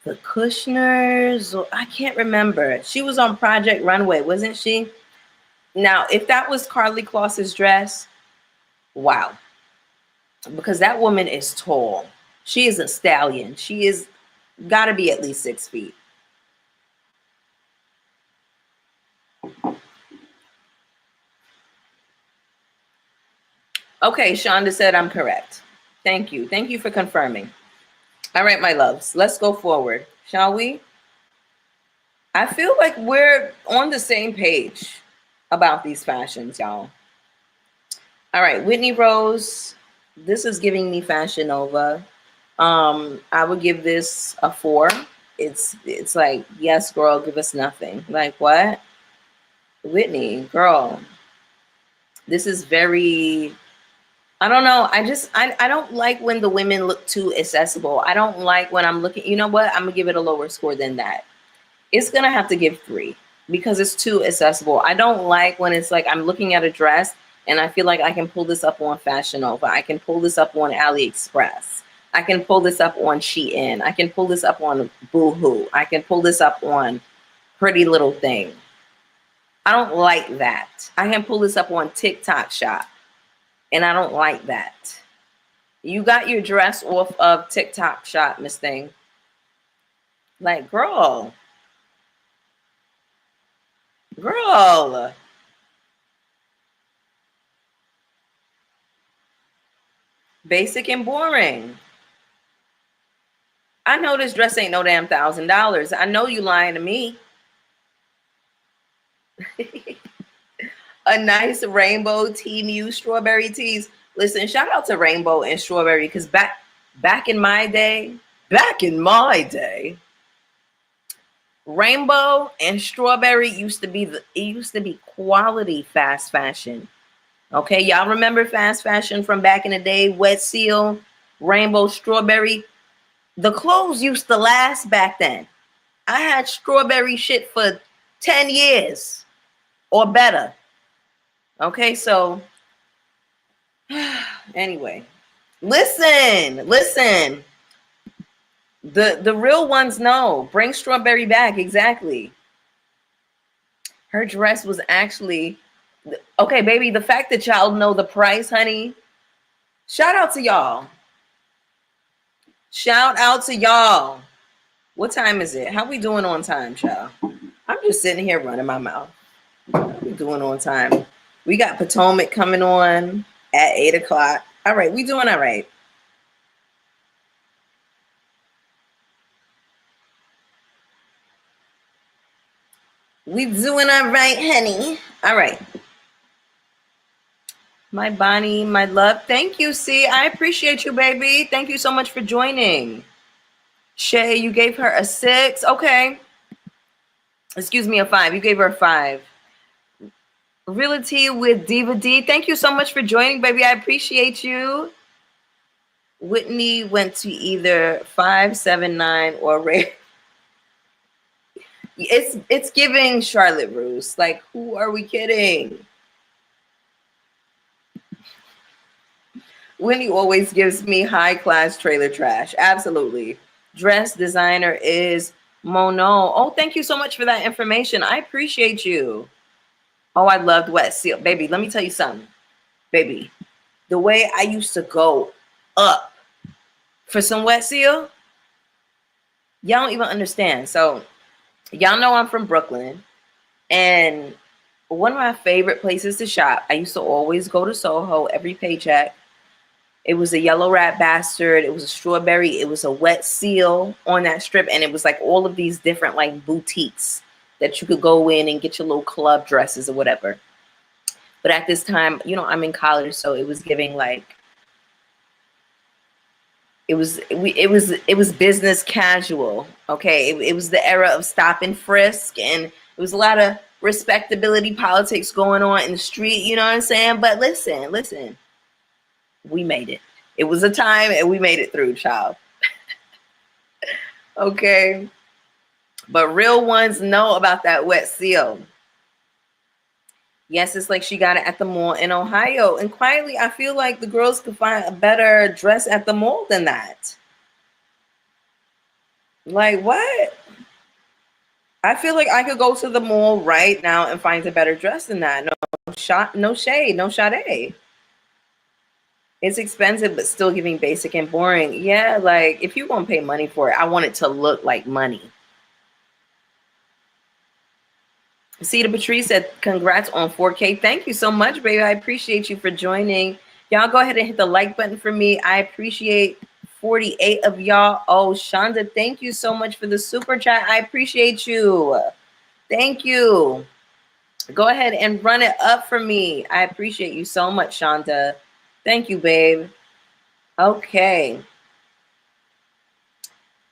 the Kushners? Or I can't remember. She was on Project Runway, wasn't she? Now, if that was Karlie Kloss's dress, wow. Because that woman is tall. She is a stallion. She is got to be at least 6 feet. Okay, Shonda said I'm correct. Thank you. Thank you for confirming. All right, my loves, let's go forward, shall we? I feel like we're on the same page about these fashions, y'all. All right, Whitney Rose, this is giving me Fashion Nova. I would give this a 4. It's like, yes, girl, give us nothing. Like, what? Whitney, girl, this is very... I don't know. I don't like when the women look too accessible. I don't like when I'm looking, you know what? I'm gonna give it a lower score than that. It's gonna have to give 3 because it's too accessible. I don't like when it's like I'm looking at a dress and I feel like I can pull this up on Fashion Nova. I can pull this up on AliExpress. I can pull this up on Shein. I can pull this up on Boohoo. I can pull this up on Pretty Little Thing. I don't like that. I can pull this up on TikTok Shop, and I don't like that. You got your dress off of TikTok Shop, Miss Thing. Like, girl. Girl. Basic and boring. I know this dress ain't no damn $1,000. I know you lying to me. A nice rainbow tea muse strawberry teas. Listen, shout out to Rainbow and Strawberry, because back in my day, Rainbow and Strawberry used to be quality fast fashion. Okay, y'all remember fast fashion from back in the day? Wet Seal, Rainbow, Strawberry. The clothes used to last back then. I had Strawberry shit for 10 years or better. Okay, so anyway, listen. The real ones know. Bring Strawberry back. Exactly. Her dress was actually okay, baby. The fact that y'all know the price, honey. Shout out to y'all. Shout out to y'all. What time is it? How we doing on time, y'all? I'm just sitting here running my mouth. How we doing on time? We got Potomac coming on at 8 o'clock. All right, we doing all right. We doing all right, honey. All right. My Bonnie, my love. Thank you, C. I appreciate you, baby. Thank you so much for joining. Shay, you gave her a 6. Okay. Excuse me, a 5. You gave her a 5. Realty with Diva D. Thank you so much for joining, baby. I appreciate you. Whitney went to either 5, 7, 9 or Ray. It's giving Charlotte Roos. Like, who are we kidding? Whitney always gives me high class trailer trash. Absolutely. Dress designer is Mono. Oh, thank you so much for that information. I appreciate you. Oh, I loved Wet Seal. Baby, let me tell you something. Baby, the way I used to go up for some Wet Seal, y'all don't even understand. So, y'all know I'm from Brooklyn. And one of my favorite places to shop, I used to always go to Soho every paycheck. It was a Yellow Rat Bastard. It was a Strawberry. It was a Wet Seal on that strip. And it was like all of these different like boutiques that you could go in and get your little club dresses or whatever. But at this time, you know, I'm in college, so it was giving like, it was business casual. Okay. It was the era of stop and frisk, and it was a lot of respectability politics going on in the street. You know what I'm saying? But listen. We made it. It was a time and we made it through, child. Okay. But real ones know about that Wet Seal. Yes, it's like she got it at the mall in Ohio. And quietly, I feel like the girls could find a better dress at the mall than that. Like, what? I feel like I could go to the mall right now and find a better dress than that. No shade, no Sade. It's expensive, but still giving basic and boring. Yeah, like if you're gonna pay money for it, I want it to look like money. Cedar Patrice said, congrats on 4K. Thank you so much, baby. I appreciate you for joining. Y'all go ahead and hit the like button for me. I appreciate 48 of y'all. Oh, Shonda, thank you so much for the super chat. I appreciate you. Thank you. Go ahead and run it up for me. I appreciate you so much, Shonda. Thank you, babe. Okay.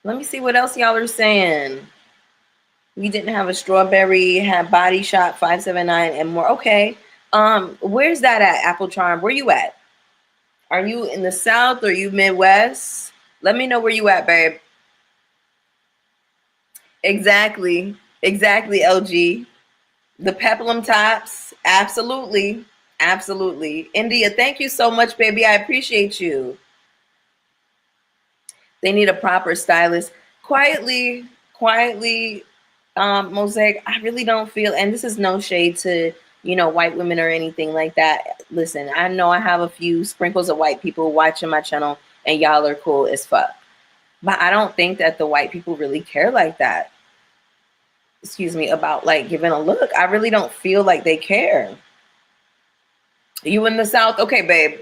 Let me see what else y'all are saying. We didn't have a Strawberry, had Body Shop 579 and more. Okay. Where's that at, Apple Charm? Where you at? Are you in the South or you Midwest? Let me know where you at, babe. Exactly, LG. The peplum tops, absolutely. India, thank you so much, baby. I appreciate you. They need a proper stylist. Quietly, Mosaic, I really don't feel, and this is no shade to, white women or anything like that. Listen, I know I have a few sprinkles of white people watching my channel, and y'all are cool as fuck. But I don't think that the white people really care like that. Excuse me, about like giving a look. I really don't feel like they care. You in the South? Okay, babe.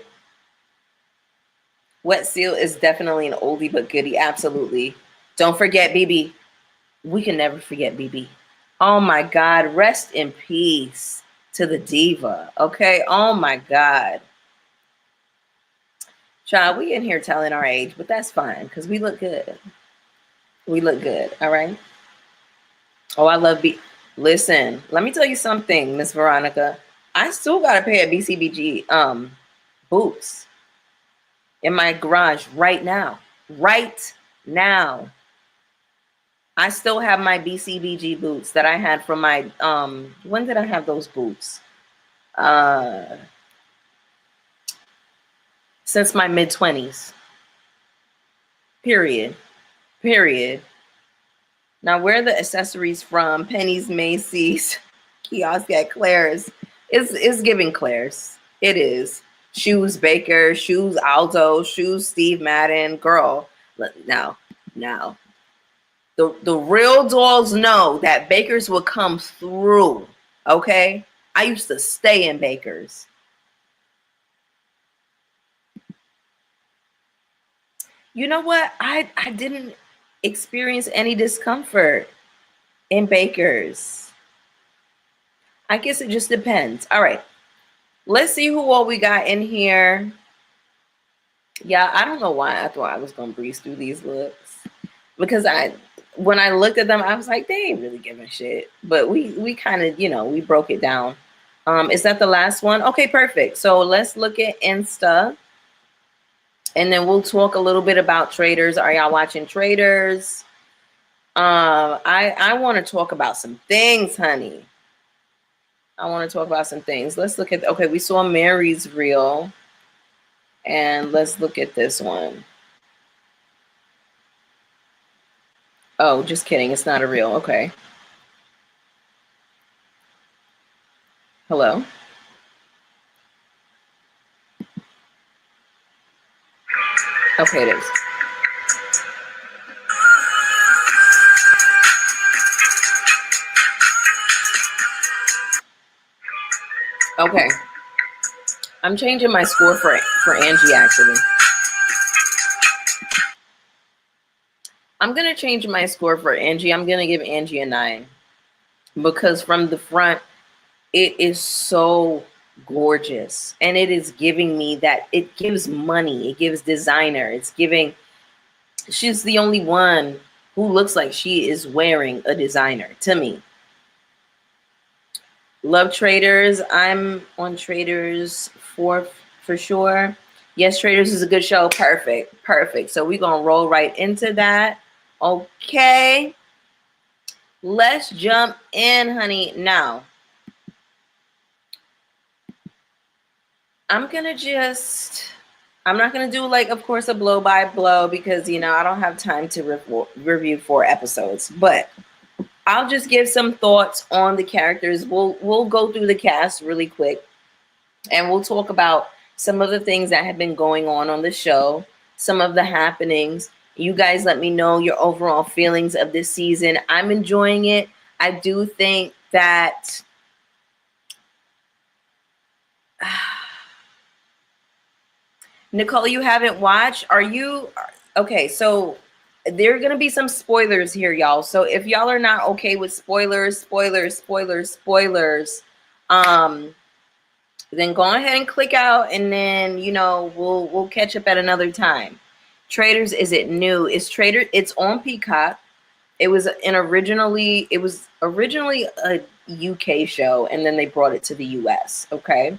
Wet Seal is definitely an oldie but goodie. Absolutely. Don't forget BB. We can never forget BB. Oh my God. Rest in peace to the diva. Okay. Oh my God. Child, we in here telling our age, but that's fine because we look good. We look good. All right. Oh, I love B. Listen, let me tell you something, Miss Veronica. I still got a pair of BCBG boots in my garage right now. Right now. I still have my BCBG boots that I had from my when did I have those boots? Since my mid-20s. Period. Period. Now, where are the accessories from? Penny's, Macy's, kiosk at Claire's. It's giving Claire's. It is. Shoes Baker, shoes Aldo, shoes Steve Madden. Girl, now. The real dolls know that Baker's will come through. Okay? I used to stay in Baker's. You know what? I didn't experience any discomfort in Baker's. I guess it just depends. All right. Let's see who all we got in here. Yeah, I don't know why I thought I was going to breeze through these looks. Because when I looked at them, I was like, they ain't really giving shit. But we kind of, we broke it down. Is that the last one? Okay, perfect. So let's look at Insta. And then we'll talk a little bit about Traitors. Are y'all watching Traitors? I want to talk about some things, honey. I want to talk about some things. Let's look at, okay, we saw Mary's reel. And let's look at this one. Oh, just kidding. It's not a reel. Okay. Hello? Okay, it is. Okay. I'm changing my score for Angie, actually. I'm going to change my score for Angie. I'm going to give Angie a 9. Because from the front, it is so gorgeous. And it is giving me that, it gives money. It gives designer. It's giving, she's the only one who looks like she is wearing a designer to me. Love Traitors. I'm on Traitors for sure. Yes, Traitors is a good show. Perfect. Perfect. So we're going to roll right into that. Okay. Let's jump in, honey. Now, I'm not going to do like, of course, a blow by blow because, I don't have time to review 4 episodes, but I'll just give some thoughts on the characters. We'll go through the cast really quick and we'll talk about some of the things that have been going on the show, some of the happenings. You guys let me know your overall feelings of this season. I'm enjoying it. I do think that Nicole, you haven't watched? Are you okay? So there are gonna be some spoilers here, y'all. So if y'all are not okay with spoilers, then go ahead and click out, and then we'll catch up at another time. Traitors, is it new? It's on Peacock. It was originally a UK show, and then they brought it to the US. Okay.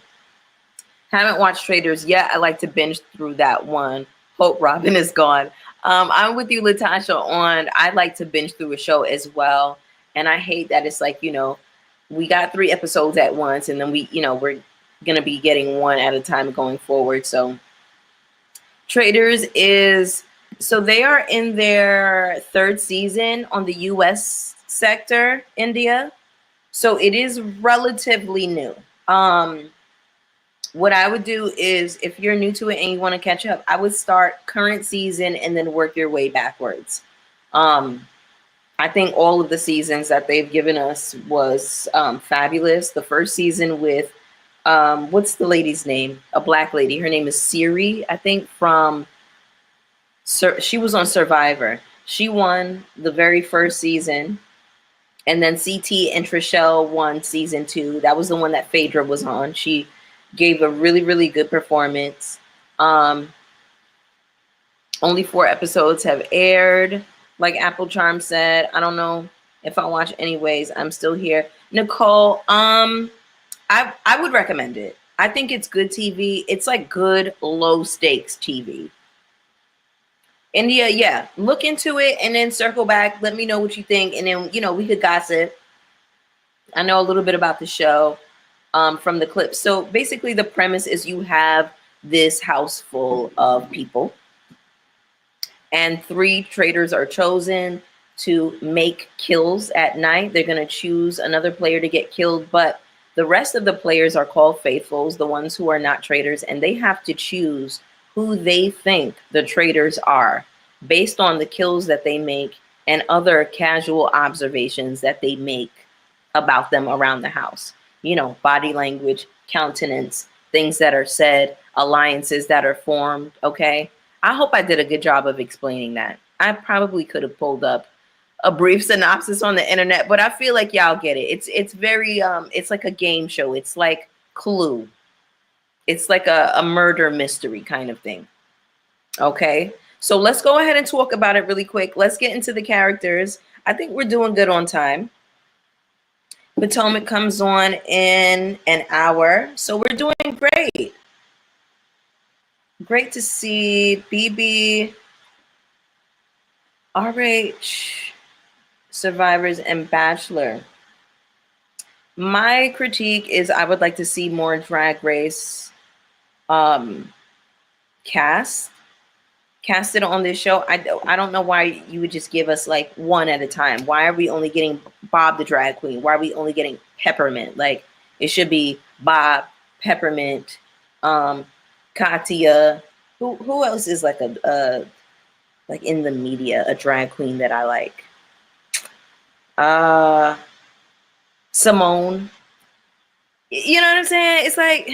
Haven't watched Traitors yet. I like to binge through that one. Hope Robin is gone. I'm with you, Latasha, on I like to binge through a show as well. And I hate that it's like, we got 3 episodes at once, and then we're going to be getting one at a time going forward. So Traitors they are in their 3rd season on the US sector, India. So it is relatively new. Um, what I would do is, if you're new to it and you want to catch up, I would start current season and then work your way backwards. Um, I think all of the seasons that they've given us was fabulous. The first season with what's the lady's name? A black lady. Her name is Siri, I think, from she was on Survivor. She won the very first season. And then CT and Trishelle won season 2. That was the one that Phaedra was on. She gave a really, really good performance. Only 4 episodes have aired. Like Apple Charm said, I don't know if I watch anyways. I'm still here. Nicole, I would recommend it. I think it's good TV. It's like good low stakes TV. India, yeah, look into it and then circle back. Let me know what you think, and then we could gossip. I know a little bit about the show from the clips. So basically, the premise is you have this house full of people, and 3 traitors are chosen to make kills at night. They're going to choose another player to get killed, but the rest of the players are called faithfuls, the ones who are not traitors, and they have to choose who they think the traitors are based on the kills that they make and other casual observations that they make about them around the house. Body language, countenance, things that are said, alliances that are formed. Okay. I hope I did a good job of explaining that. I probably could have pulled up a brief synopsis on the internet, but I feel like y'all get it. It's very it's like a game show. It's like Clue. It's like a murder mystery kind of thing. Okay. So let's go ahead and talk about it really quick. Let's get into the characters. I think we're doing good on time. Potomac comes on in an hour. So we're doing great. Great to see BB, RH, Survivors, and Bachelor. My critique is I would like to see more Drag Race casted on this show. I don't know why you would just give us like one at a time. Why are we only getting Bob the drag queen? Why are we only getting Peppermint? Like, it should be Bob, Peppermint, Katya. Who else is like a like in the media, a drag queen that I like? Simone. You know what I'm saying? It's like,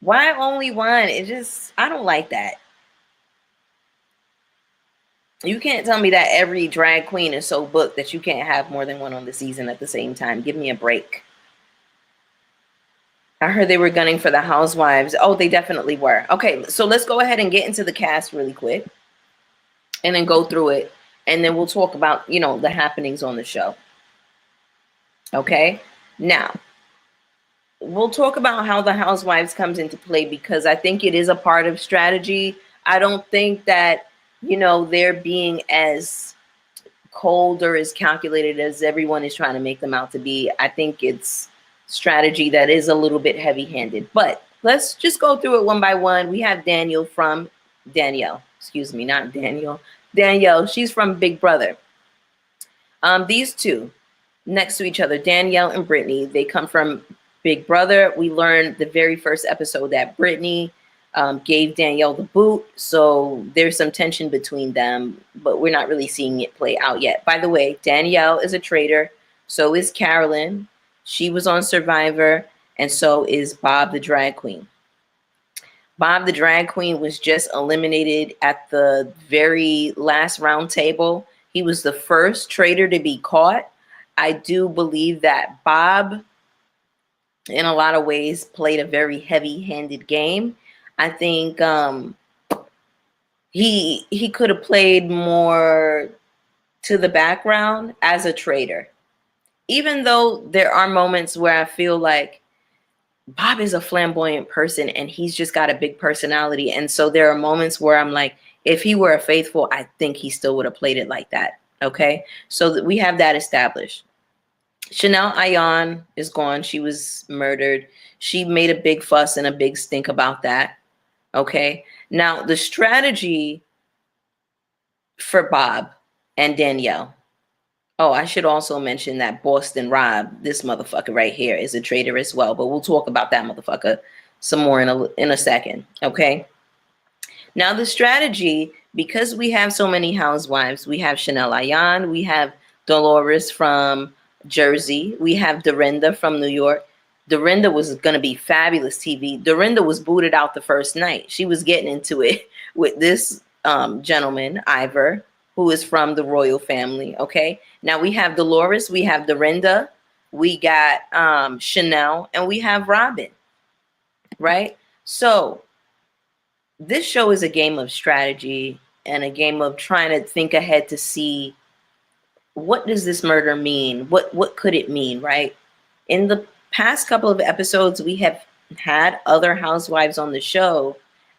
why only one? I don't like that. You can't tell me that every drag queen is so booked that you can't have more than one on the season at the same time. Give me a break. I heard they were gunning for the Housewives. Oh, they definitely were. Okay, so let's go ahead and get into the cast really quick and then go through it. And then we'll talk about, the happenings on the show. Okay, now we'll talk about how the Housewives comes into play, because I think it is a part of strategy. I don't think that they're being as cold or as calculated as everyone is trying to make them out to be. I think it's strategy that is a little bit heavy-handed, but let's just go through it one by one. We have Danielle, she's from Big Brother. These two next to each other, Danielle and Brittany, they come from Big Brother. We learned the very first episode that Brittany gave Danielle the boot. So there's some tension between them, but we're not really seeing it play out yet. By the way, Danielle is a traitor. So is Carolyn. She was on Survivor. And so is Bob the drag queen. Bob the drag queen was just eliminated at the very last round table. He was the first traitor to be caught. I do believe that Bob, in a lot of ways, played a very heavy-handed game. I think he could have played more to the background as a traitor. Even though there are moments where I feel like Bob is a flamboyant person and he's just got a big personality. And so there are moments where I'm like, if he were a faithful, I think he still would have played it like that. Okay, so we have that established. Chanel Ayan is gone. She was murdered. She made a big fuss and a big stink about that. Okay. Now, the strategy for Bob and Danielle, Oh, I should also mention that Boston Rob, this motherfucker right here, is a traitor as well. But we'll talk about that motherfucker some more in a second. Okay. Now the strategy, because we have so many housewives, we have Chanel Ayan, we have Dolores from Jersey, we have Dorinda from New York. Dorinda was going to be fabulous TV. Dorinda was booted out the first night. She was getting into it with this gentleman, Ivor, who is from the royal family. Okay. Now we have Dolores, we have Dorinda, we got Chanel, and we have Robin. Right. So this show is a game of strategy and a game of trying to think ahead to see what does this murder mean? What could it mean, right? In the past couple of episodes, we have had other housewives on the show,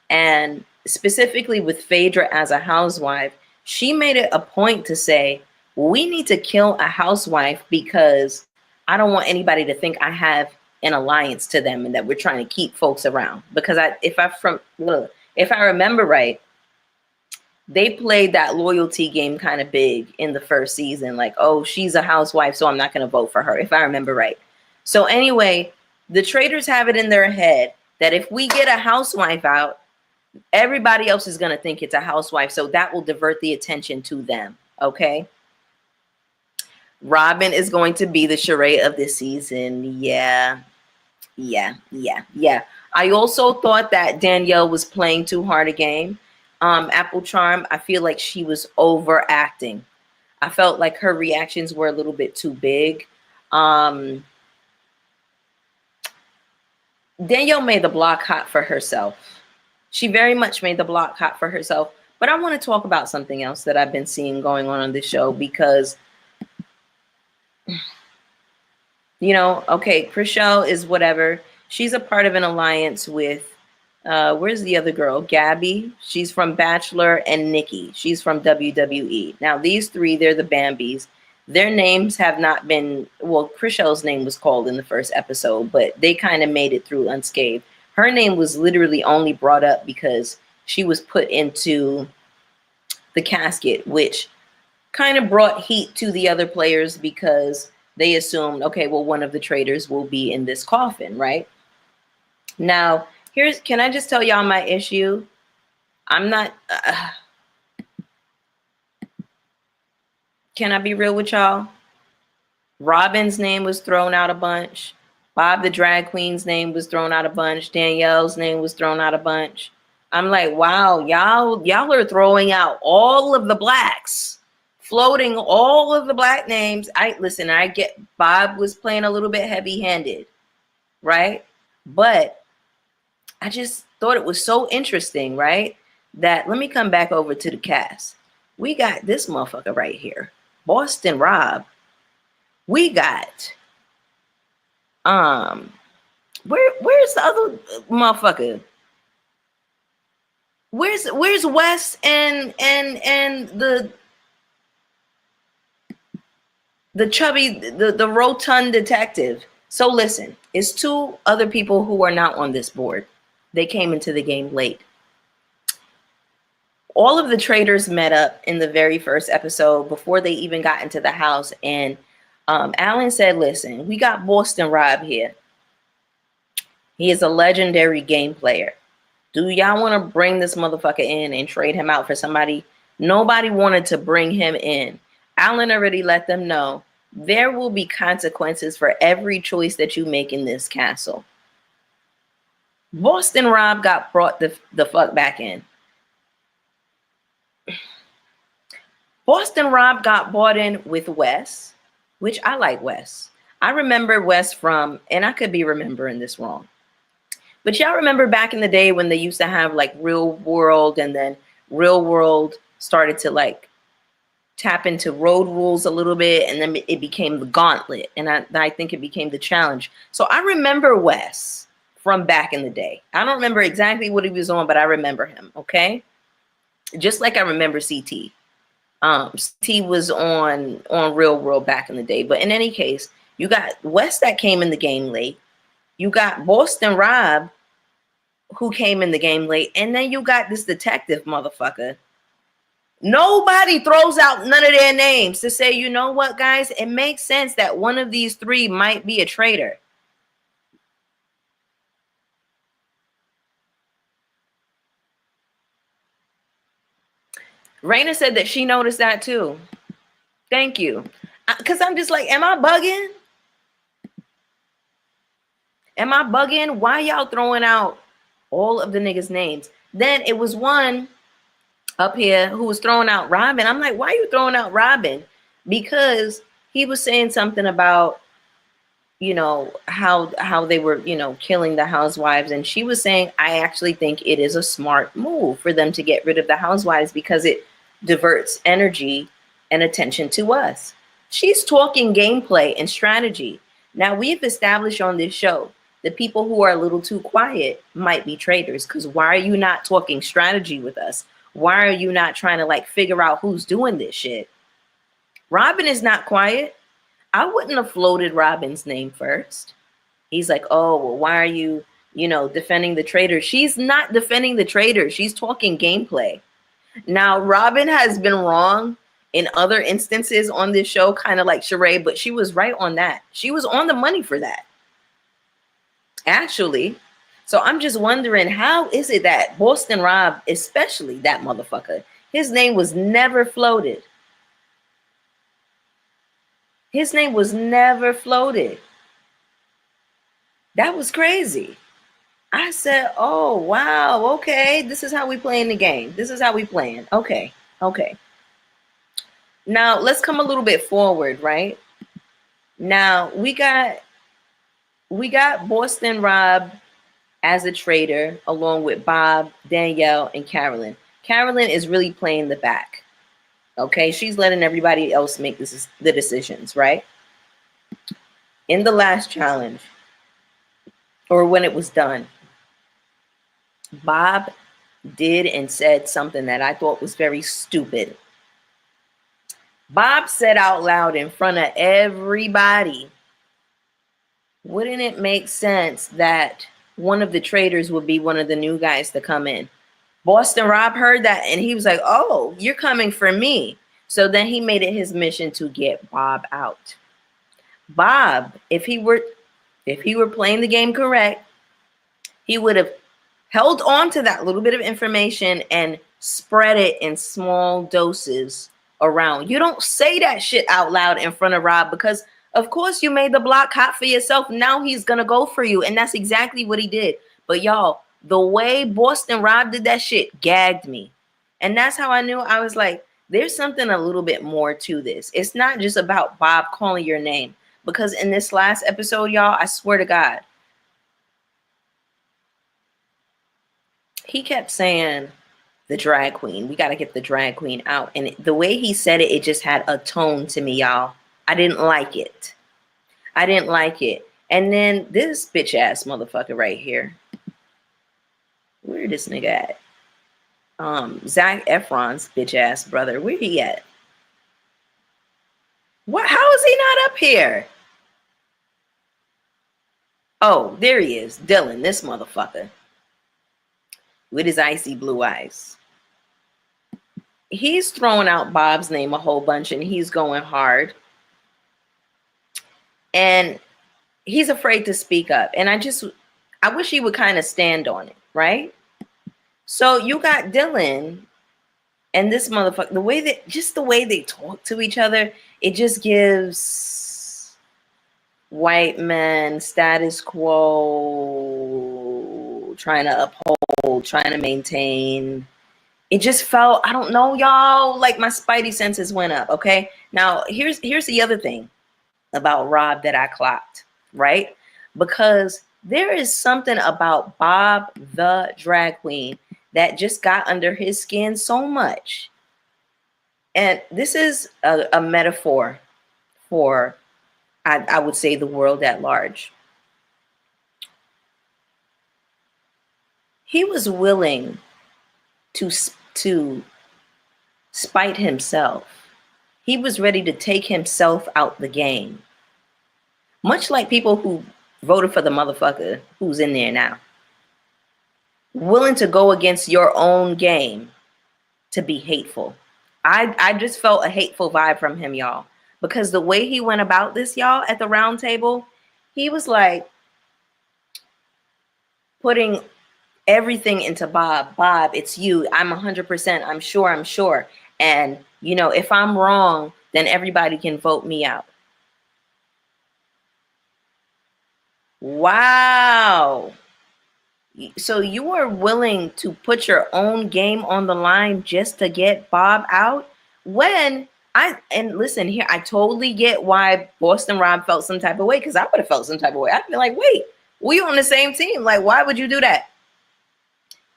and specifically with Phaedra as a housewife, she made it a point to say, we need to kill a housewife because I don't want anybody to think I have an alliance to them and that we're trying to keep folks around. Because if I remember right, they played that loyalty game kind of big in the first season. Like, oh, she's a housewife, so I'm not going to vote for her, if I remember right. So anyway, the traitors have it in their head that if we get a housewife out, everybody else is going to think it's a housewife. So that will divert the attention to them. Okay. Robin is going to be the charade of this season. Yeah. I also thought that Danielle was playing too hard a game. Apple Charm, I feel like she was overacting. I felt like her reactions were a little bit too big. Danielle made the block hot for herself. She very much made the block hot for herself. But I want to talk about something else that I've been seeing going on this show because, you know, okay, Chrishell is whatever. She's a part of an alliance with, where's the other girl? Gabby. She's from Bachelor, and Nikki. She's from WWE. Now, these three, they're the Bambis. Their names have not been, well, Chrishell's name was called in the first episode, but they kind of made it through unscathed. Her name was literally only brought up because she was put into the casket, which kind of brought heat to the other players because they assumed, okay, well, one of the traitors will be in this coffin, right? Now, can I just tell y'all my issue? I'm not, can I be real with y'all? Robin's name was thrown out a bunch. Bob the drag queen's name was thrown out a bunch. Danielle's name was thrown out a bunch. I'm like, wow, y'all are throwing out all of the blacks, floating all of the black names. I get Bob was playing a little bit heavy-handed, right? But I just thought it was so interesting, right? That let me come back over to the cast. We got this motherfucker right here, Boston Rob. We got where's the other motherfucker? Where's Wes and the chubby, the rotund detective? So listen, it's two other people who are not on this board. They came into the game late. All of the traitors met up in the very first episode before they even got into the house. And Alan said, listen, we got Boston Rob here. He is a legendary game player. Do y'all want to bring this motherfucker in and trade him out for somebody? Nobody wanted to bring him in. Alan already let them know there will be consequences for every choice that you make in this castle. Boston Rob got brought the fuck back in. Boston Rob got brought in with Wes, which I like Wes. I remember Wes from, and I could be remembering this wrong, but y'all remember back in the day when they used to have like Real World, and then Real World started to like tap into Road Rules a little bit, and then it became the Gauntlet, and I think it became the Challenge. So I remember Wes from back in the day. I don't remember exactly what he was on, but I remember him, okay? Just like I remember CT. CT was on Real World back in the day. But in any case, you got Wes that came in the game late. You got Boston Rob, who came in the game late. And then you got this detective motherfucker Nobody throws out none of their names to say, you know what, guys, it makes sense that one of these three might be a traitor. Raina said that she noticed that too. Thank you. Because I'm just like, am I bugging? Am I bugging? Why y'all throwing out all of the niggas' names? Then it was one up here who was throwing out Robin. I'm like, why are you throwing out Robin? Because he was saying something about, you know, how they were, you know, killing the housewives. And she was saying, I actually think it is a smart move for them to get rid of the housewives because it diverts energy and attention to us. She's talking gameplay and strategy. Now, we've established on this show the people who are a little too quiet might be traitors, because why are you not talking strategy with us? Why are you not trying to like figure out who's doing this shit? Robin is not quiet. I wouldn't have floated Robin's name first. He's like, oh, well, why are you, you know, defending the traitor? She's not defending the traitor. She's talking gameplay. Now, Robin has been wrong in other instances on this show, kind of like Sheree, but she was right on that. She was on the money for that, actually. So I'm just wondering, how is it that Boston Rob, especially that motherfucker, his name was never floated? His name was never floated. That was crazy. I said, oh, wow, okay. This is how we playing the game. This is how we playing. Okay, okay. Now, let's come a little bit forward, right? Now, we got Boston Rob as a traitor, along with Bob, Danielle, and Carolyn. Carolyn is really playing the back. Okay, she's letting everybody else make the decisions, right? In the last challenge, or when it was done, Bob did and said something that I thought was very stupid. Bob said out loud in front of everybody, wouldn't it make sense that one of the traitors would be one of the new guys to come in? Boston Rob heard that and he was like, oh, you're coming for me. So then he made it his mission to get Bob out. Bob, if he were playing the game correct, he would have held on to that little bit of information and spread it in small doses around. You don't say that shit out loud in front of Rob, because of course you made the block hot for yourself. Now he's gonna go for you. And that's exactly what he did. But y'all, the way Boston Rob did that shit gagged me. And that's how I knew. I was like, there's something a little bit more to this. It's not just about Bob calling your name. Because in this last episode, y'all, I swear to God, he kept saying the drag queen. We got to get the drag queen out. And the way he said it, it just had a tone to me, y'all. I didn't like it. I didn't like it. And then this bitch ass motherfucker right here. Where this nigga at? Zac Efron's bitch ass brother. Where he at? What? How is he not up here? Oh, there he is. Dylan, this motherfucker. With his icy blue eyes. He's throwing out Bob's name a whole bunch and he's going hard. And he's afraid to speak up. And I wish he would kind of stand on it, right? So you got Dylan and this motherfucker, the way they talk to each other, it just gives white men status quo, trying to uphold, trying to maintain. It just felt, I don't know, y'all, like my spidey senses went up. Okay. Now here's the other thing about Rob that I clocked, right? Because there is something about Bob the drag queen that just got under his skin so much. And this is a metaphor for, I would say, the world at large. He was willing to spite himself. He was ready to take himself out the game. Much like people who voted for the motherfucker who's in there now. Willing to go against your own game to be hateful. I just felt a hateful vibe from him, y'all, because the way he went about this, y'all, at the round table, he was like putting everything into Bob. Bob, it's you. I'm 100%. I'm sure. I'm sure. And, you know, if I'm wrong, then everybody can vote me out. Wow. So you are willing to put your own game on the line just to get Bob out? And listen here, I totally get why Boston Rob felt some type of way, because I would have felt some type of way. I'd be like, wait, we on the same team. Like, why would you do that?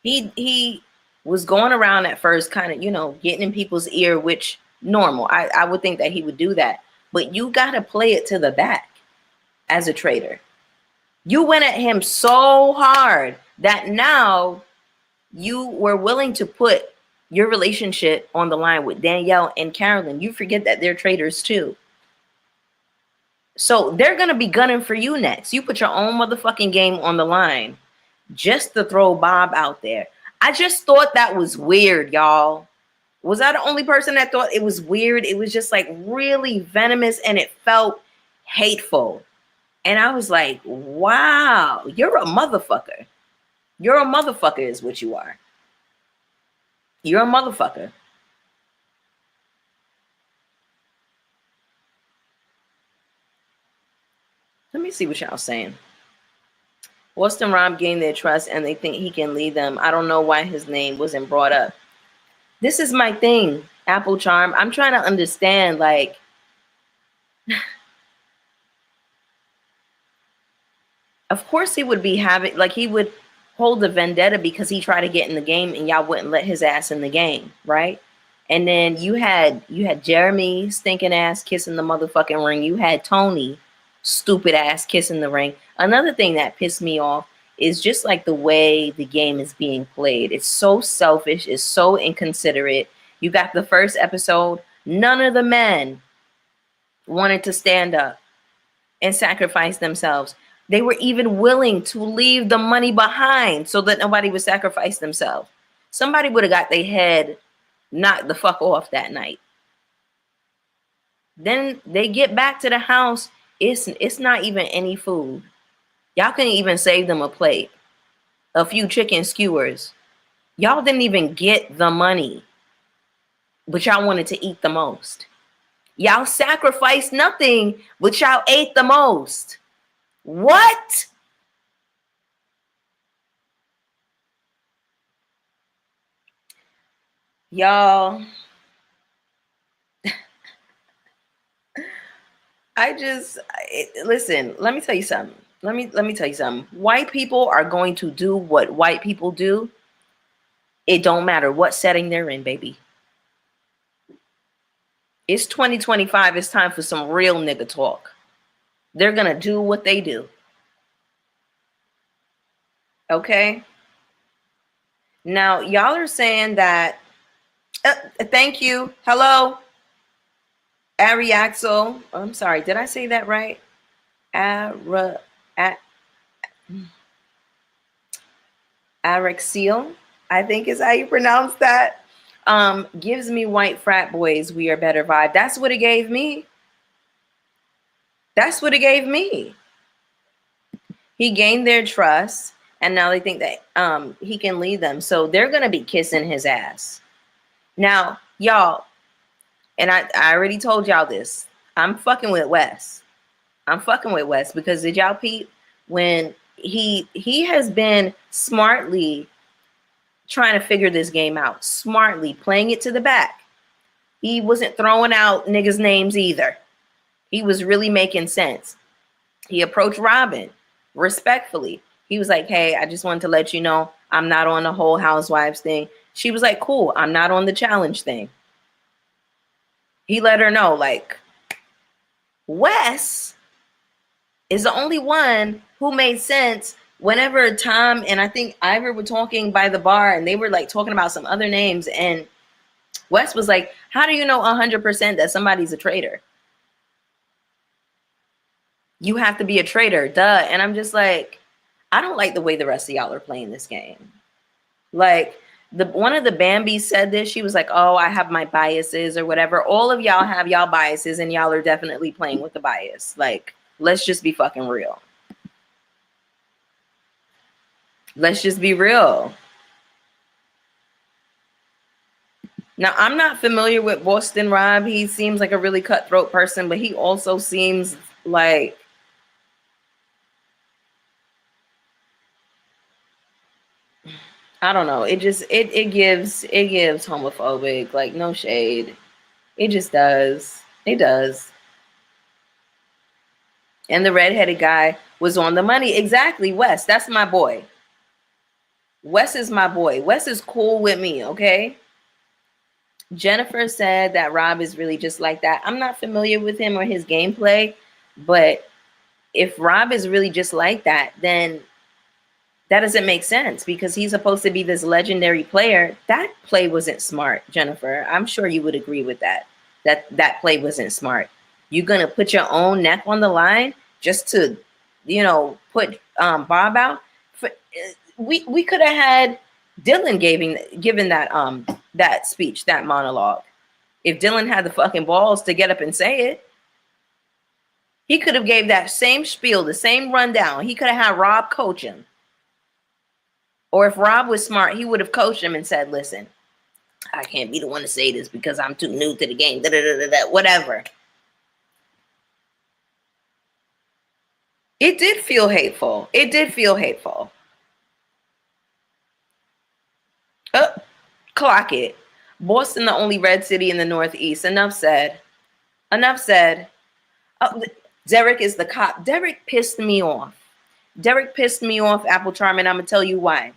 He was going around at first kind of, you know, getting in people's ear, which normal. I would think that he would do that. But you got to play it to the back as a traitor. You went at him so hard that now you were willing to put your relationship on the line with Danielle and Carolyn. You forget that they're traitors too. So they're going to be gunning for you next. You put your own motherfucking game on the line just to throw Bob out there. I just thought that was weird, y'all. Was I the only person that thought it was weird? It was just like really venomous and it felt hateful. And I was like, wow, you're a motherfucker. You're a motherfucker is what you are. You're a motherfucker. Let me see what y'all saying. Boston Rob gained their trust and they think he can lead them. I don't know why his name wasn't brought up. This is my thing, Apple Charm. I'm trying to understand, like, of course he would be having, like, he would hold a vendetta because he tried to get in the game and y'all wouldn't let his ass in the game, right? And then you had Jeremy stinking ass kissing the motherfucking ring. You had Tony stupid ass kissing the ring. Another thing that pissed me off is just like the way the game is being played. It's so selfish. It's so inconsiderate. You got the first episode. None of the men wanted to stand up and sacrifice themselves. They were even willing to leave the money behind so that nobody would sacrifice themselves. Somebody would have got their head knocked the fuck off that night. Then they get back to the house. It's not even any food. Y'all couldn't even save them a plate, a few chicken skewers. Y'all didn't even get the money, but y'all wanted to eat the most. Y'all sacrificed nothing, but y'all ate the most. What? Y'all, listen, let me tell you something. Let me tell you something. White people are going to do what white people do. It don't matter what setting they're in, baby. It's 2025. It's time for some real nigga talk. They're going to do what they do. Okay? Now, y'all are saying that, thank you. Hello? Ari Axel. I'm sorry. Did I say that right? Araxiel, I think is how you pronounce that. Gives me white frat boys, we are better vibe. That's what it gave me. That's what it gave me. He gained their trust, and now they think that he can lead them. So they're gonna be kissing his ass. Now, y'all, and I already told y'all this. I'm fucking with Wes. I'm fucking with Wes because did y'all peep when he has been smartly trying to figure this game out, smartly playing it to the back. He wasn't throwing out niggas' names either. He was really making sense. He approached Robin respectfully. He was like, hey, I just wanted to let you know I'm not on the whole Housewives thing. She was like, cool, I'm not on the challenge thing. He let her know, like, Wes is the only one who made sense whenever Tom and I think Ivor were talking by the bar and they were like talking about some other names. And Wes was like, how do you know 100% that somebody's a traitor? You have to be a traitor, duh. And I'm just like, I don't like the way the rest of y'all are playing this game. Like, One of the Bambis said this. She was like, "Oh, I have my biases or whatever." All of y'all have y'all biases, and y'all are definitely playing with the bias. Like, let's just be fucking real. Let's just be real. Now, I'm not familiar with Boston Rob. He seems like a really cutthroat person, but he also seems like, I don't know. It gives homophobic, like, no shade. It just does. It does. And the redheaded guy was on the money. Exactly, Wes. That's my boy. Wes is my boy. Wes is cool with me, okay? Jennifer said that Rob is really just like that. I'm not familiar with him or his gameplay, but if Rob is really just like that, then that doesn't make sense because he's supposed to be this legendary player. That play wasn't smart, Jennifer. I'm sure you would agree with that. That play wasn't smart. You're gonna put your own neck on the line just to, put Bob out. We could have had Dylan given that speech, that monologue. If Dylan had the fucking balls to get up and say it, he could have gave that same spiel, the same rundown. He could have had Rob coach him. Or if Rob was smart, he would have coached him and said, "Listen, I can't be the one to say this because I'm too new to the game." Whatever. It did feel hateful. It did feel hateful. Oh, clock it. Boston, the only red city in the Northeast. Enough said. Enough said. Oh, Derek is the cop. Derek pissed me off. Derek pissed me off, Apple Charm, and I'm going to tell you why.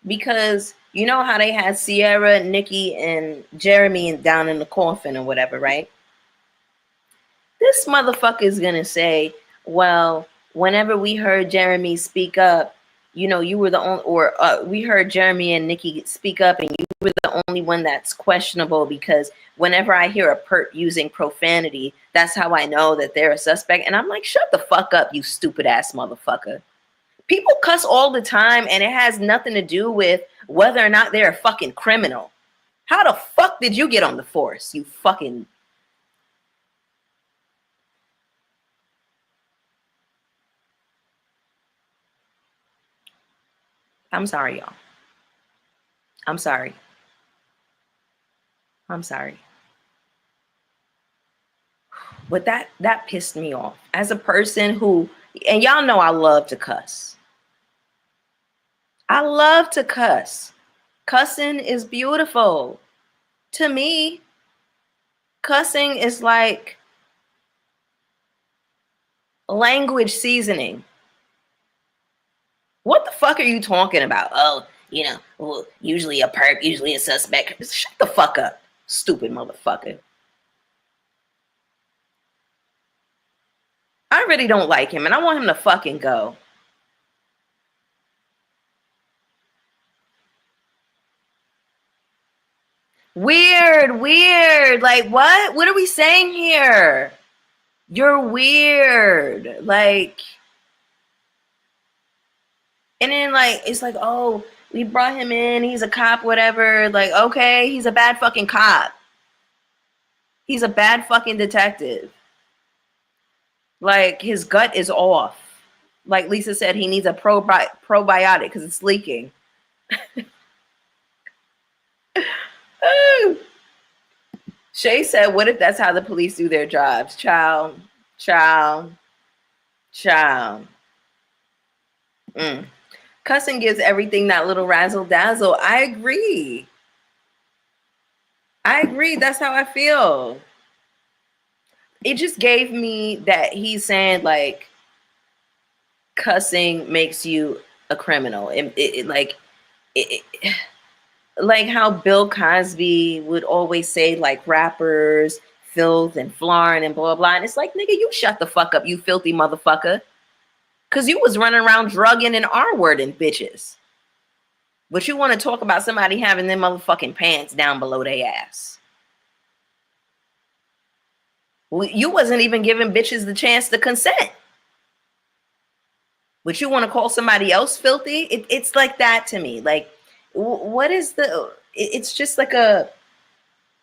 Because you know how they had Sierra, Nikki, and Jeremy down in the coffin or whatever, right? This motherfucker is going to say, well, whenever we heard Jeremy speak up, you were the only, or we heard Jeremy and Nikki speak up and you were the only one that's questionable because whenever I hear a perp using profanity, that's how I know that they're a suspect. And I'm like, shut the fuck up, you stupid ass motherfucker. People cuss all the time and it has nothing to do with whether or not they're a fucking criminal. How the fuck did you get on the force, you fucking... I'm sorry, y'all. I'm sorry. I'm sorry. But that pissed me off. As a person who, and y'all know I love to cuss. I love to cuss. Cussing is beautiful. To me, cussing is like language seasoning. What the fuck are you talking about? Oh, well, usually a perp, usually a suspect. Shut the fuck up, stupid motherfucker. I really don't like him and I want him to fucking go. Weird. Like, what? What are we saying here? You're weird. Like, and then like, it's like, oh, we brought him in. He's a cop, whatever. Like, okay, he's a bad fucking cop. He's a bad fucking detective. Like, his gut is off. Like Lisa said, he needs a probiotic because it's leaking. Shay said, what if that's how the police do their jobs? Child. Cussing gives everything that little razzle dazzle. I agree. That's how I feel. It just gave me that he's saying like cussing makes you a criminal. Like how Bill Cosby would always say like rappers, filth and flarn and blah, blah. And it's like, nigga, you shut the fuck up, you filthy motherfucker. Because you was running around drugging and R-wording bitches. But you want to talk about somebody having their motherfucking pants down below their ass. Well, you wasn't even giving bitches the chance to consent. But you want to call somebody else filthy? It's like that to me. Like, what is it's just like a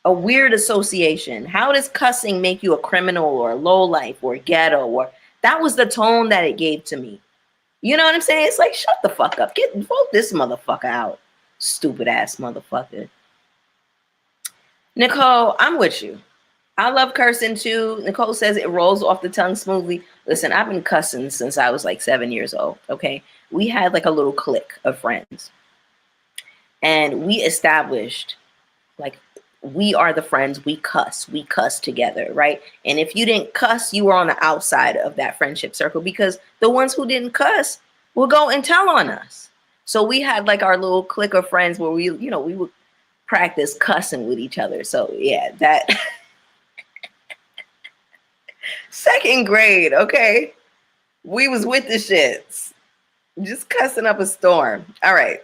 weird association. How does cussing make you a criminal or a lowlife or ghetto? Or that was the tone that it gave to me. You know what I'm saying? It's like, shut the fuck up. Vote this motherfucker out. Stupid ass motherfucker. Nicole, I'm with you. I love cursing too. Nicole says it rolls off the tongue smoothly. Listen, I've been cussing since I was like 7 years old. Okay. We had like a little clique of friends. And we established like we are the friends. We cuss together, right? And if you didn't cuss, you were on the outside of that friendship circle, because the ones who didn't cuss will go and tell on us. So we had like our little clique of friends where we would practice cussing with each other. So yeah, that second grade, okay, we was with the shits, just cussing up a storm. All right,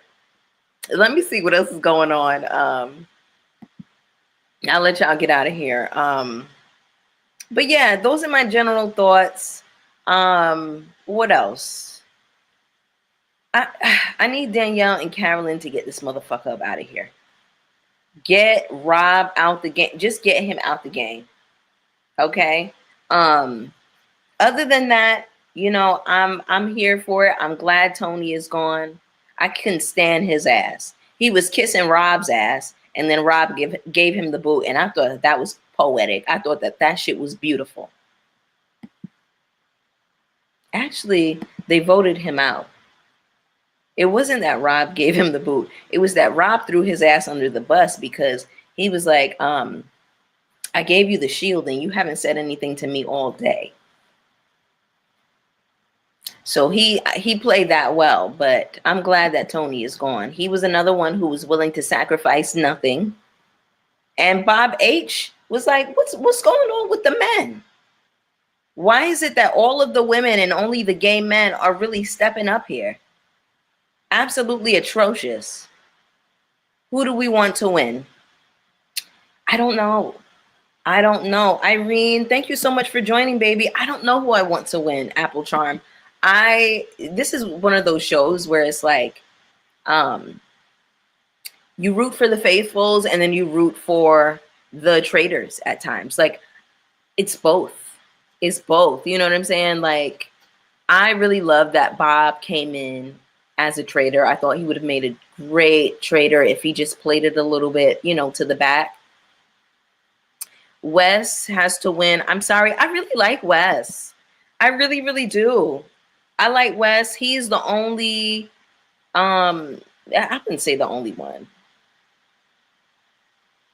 let me see what else is going on. I'll let y'all get out of here. But yeah, those are my general thoughts. What else? I need Danielle and Carolyn to get this motherfucker up out of here. Get Rob out the game. Just get him out the game. Okay. Other than that, I'm here for it. I'm glad Tony is gone. I couldn't stand his ass. He was kissing Rob's ass, and then Rob gave him the boot, and I thought that was poetic. I thought that shit was beautiful. Actually, they voted him out. It wasn't that Rob gave him the boot. It was that Rob threw his ass under the bus because he was like, I gave you the shield and you haven't said anything to me all day. So he played that well, but I'm glad that Tony is gone. He was another one who was willing to sacrifice nothing. And Bob H was like, what's going on with the men? Why is it that all of the women and only the gay men are really stepping up here? Absolutely atrocious. Who do we want to win? I don't know. Irene, thank you so much for joining, baby. I don't know who I want to win, Apple Charm. This is one of those shows where it's like, you root for the faithfuls and then you root for the traitors at times. Like, it's both. It's both. You know what I'm saying? Like, I really love that Bob came in as a traitor. I thought he would have made a great traitor if he just played it a little bit, to the back. Wes has to win. I'm sorry. I really like Wes. I really, really do. I like Wes. He's the only, I wouldn't say the only one,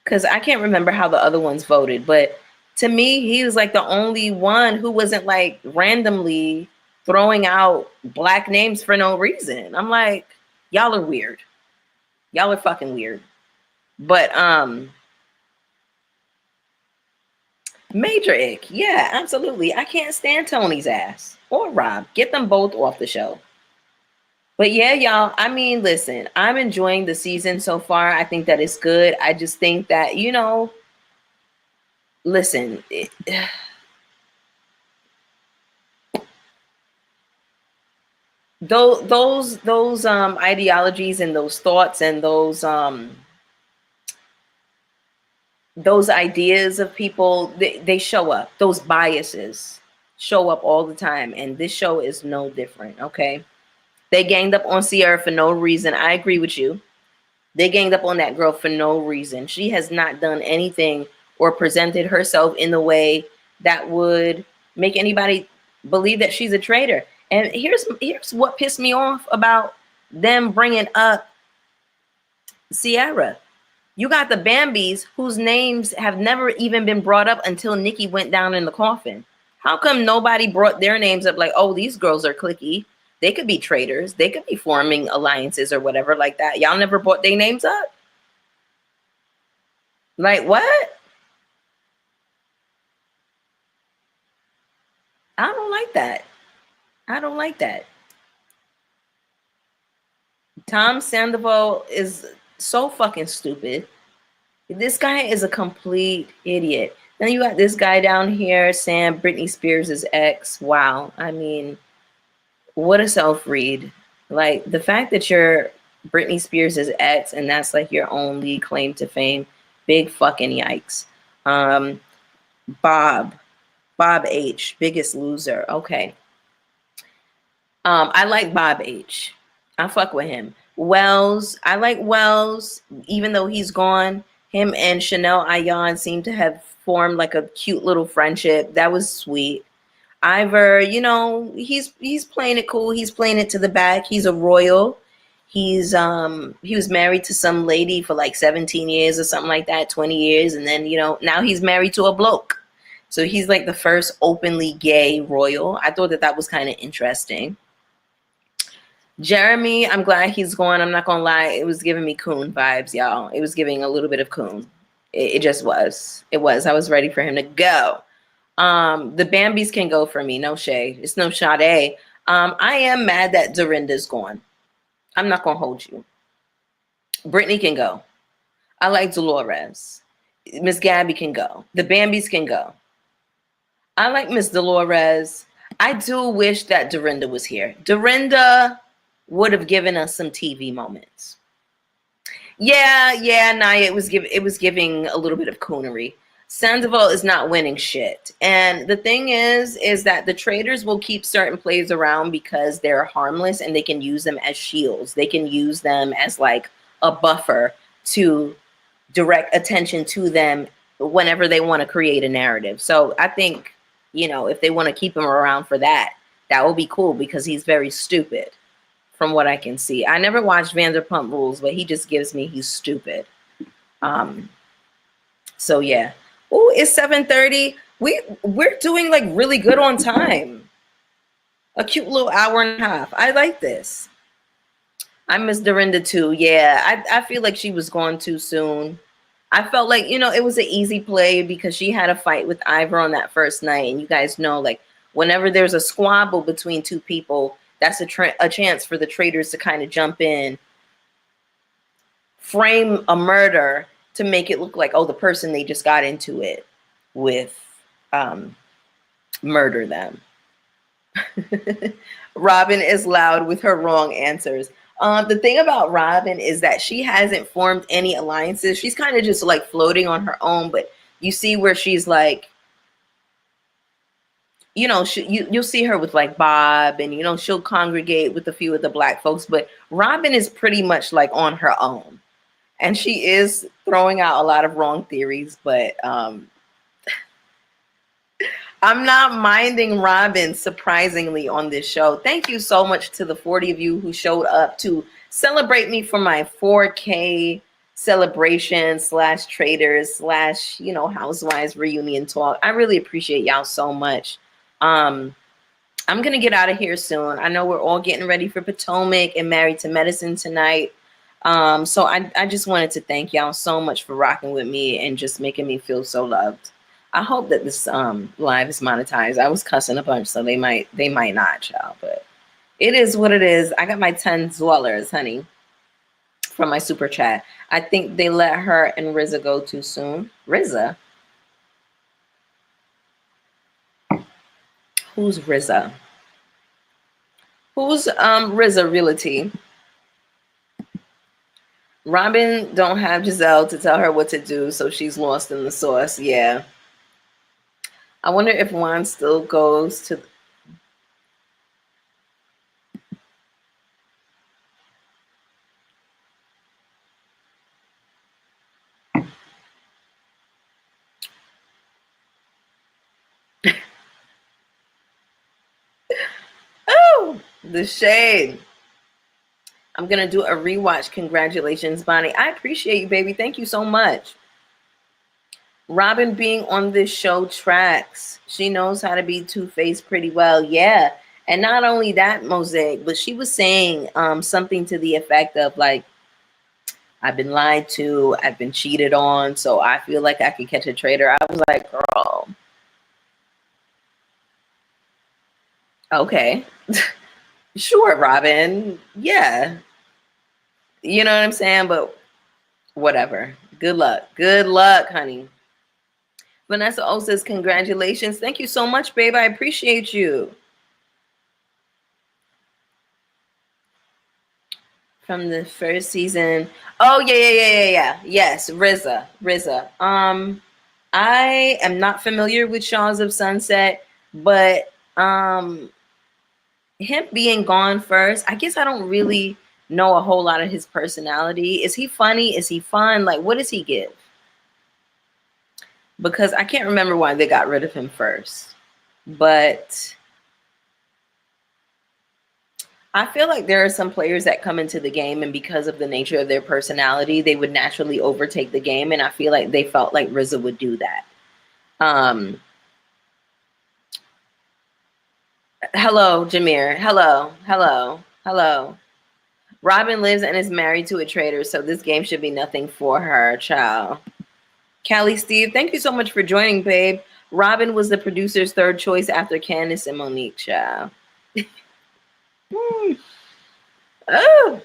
because I can't remember how the other ones voted, but to me, he was like the only one who wasn't like randomly throwing out black names for no reason. I'm like, y'all are weird. Y'all are fucking weird. But major ick. Yeah, absolutely. I can't stand Tony's ass or Rob. Get them both off the show. But yeah, y'all, I mean, listen, I'm enjoying the season so far. I think that it's good. I just think that, listen, those ideologies and those thoughts and those ideas of people, they show up. Those biases show up all the time, and this show is no different. Okay, they ganged up on Sierra for no reason. I agree with you. They ganged up on that girl for no reason. She has not done anything or presented herself in the way that would make anybody believe that she's a traitor. And here's what pissed me off about them bringing up Sierra. You got the Bambis whose names have never even been brought up until Nikki went down in the coffin. How come nobody brought their names up like, oh, these girls are cliquey? They could be traitors. They could be forming alliances or whatever like that. Y'all never brought their names up? Like, what? I don't like that. I don't like that. Tom Sandoval is so fucking stupid. This guy is a complete idiot. Then you got this guy down here, Sam, Britney Spears' ex. Wow. I mean, what a self-read. Like, the fact that you're Britney Spears is ex, and that's like your only claim to fame. Big fucking yikes. Um, Bob H, Biggest Loser. Okay. I like Bob H. I fuck with him. Wells, I like Wells, even though he's gone. Him and Chanel Ayan seem to have formed like a cute little friendship. That was sweet. Ivor, you know, he's playing it cool. He's playing it to the back. He's a royal. He was married to some lady for like 17 years or something like that, 20 years, and then, you know, now he's married to a bloke. So he's like the first openly gay royal. I thought that that was kind of interesting. Jeremy, I'm glad he's gone. I'm not gonna lie, it was giving me Coon vibes, y'all. It was giving a little bit of Coon. It just was. It was. I was ready for him to go. The Bambis can go for me. No shade. It's no Sade. I am mad that Dorinda's gone. I'm not gonna hold you. Brittany can go. I like Dolores. Miss Gabby can go. The Bambis can go. I like Miss Dolores. I do wish that Dorinda was here. Dorinda would have given us some TV moments. Yeah, Naya, it was giving a little bit of coonery. Sandoval is not winning shit. And the thing is that the Traitors will keep certain players around because they're harmless and they can use them as shields. They can use them as like a buffer to direct attention to them whenever they want to create a narrative. So I think, you know, if they want to keep him around for that, that will be cool because he's very stupid from what I can see. I never watched Vanderpump Rules, but he just gives me he's stupid. So yeah. Oh, it's 7:30. We're doing like really good on time. A cute little hour and a half. I like this. I miss Dorinda too. Yeah, I feel like she was gone too soon. I felt like, you know, it was an easy play because she had a fight with Ivor on that first night. And you guys know, like, whenever there's a squabble between two people, that's a chance for the Traitors to kind of jump in, frame a murder to make it look like, oh, the person they just got into it with murder them. Robin is loud with her wrong answers. The thing about Robin is that she hasn't formed any alliances. She's kind of just like floating on her own, but you see where she's like, you know, you'll see her with like Bob, and, you know, she'll congregate with a few of the Black folks, but Robin is pretty much like on her own. And she is throwing out a lot of wrong theories, but I'm not minding Robin, surprisingly, on this show. Thank you so much to the 40 of you who showed up to celebrate me for my 4K celebration / Traitors / you know, Housewives reunion talk. I really appreciate y'all so much. I'm gonna get out of here soon. I know we're all getting ready for Potomac and Married to Medicine tonight. So I just wanted to thank y'all so much for rocking with me and just making me feel so loved. I hope that this live is monetized. I was cussing a bunch, so they might not, y'all, but it is what it is. I got my 10 dwellers, honey, from my super chat. I think they let her and RZA go too soon. RZA? Who's RZA? Who's RZA Realty? Robin don't have Giselle to tell her what to do, so she's lost in the sauce. Yeah. I wonder if Juan still goes to... Oh, the shade. I'm going to do a rewatch. Congratulations, Bonnie. I appreciate you, baby. Thank you so much. Robin being on this show tracks. She knows how to be two-faced pretty well. Yeah. And not only that, Mosaic, but she was saying something to the effect of like, I've been lied to, I've been cheated on, so I feel like I can catch a traitor. I was like, girl. Okay. Sure, Robin. Yeah. You know what I'm saying? But whatever. Good luck. Good luck, honey. Vanessa O says, congratulations. Thank you so much, babe. I appreciate you. from the first season. Oh yeah. Yes, RZA. I am not familiar with Shaws of Sunset, but him being gone first, I guess I don't really know a whole lot of his personality. Is he funny? Is he fun? Like, what does he give? Because I can't remember why they got rid of him first. But I feel like there are some players that come into the game, and because of the nature of their personality, they would naturally overtake the game. And I feel like they felt like RZA would do that. Hello, Jameer. Hello. Robin lives and is married to a traitor, so this game should be nothing for her, child. Callie Steve, thank you so much for joining, babe. Robin was the producer's third choice after Candace and Monique, child. Oh,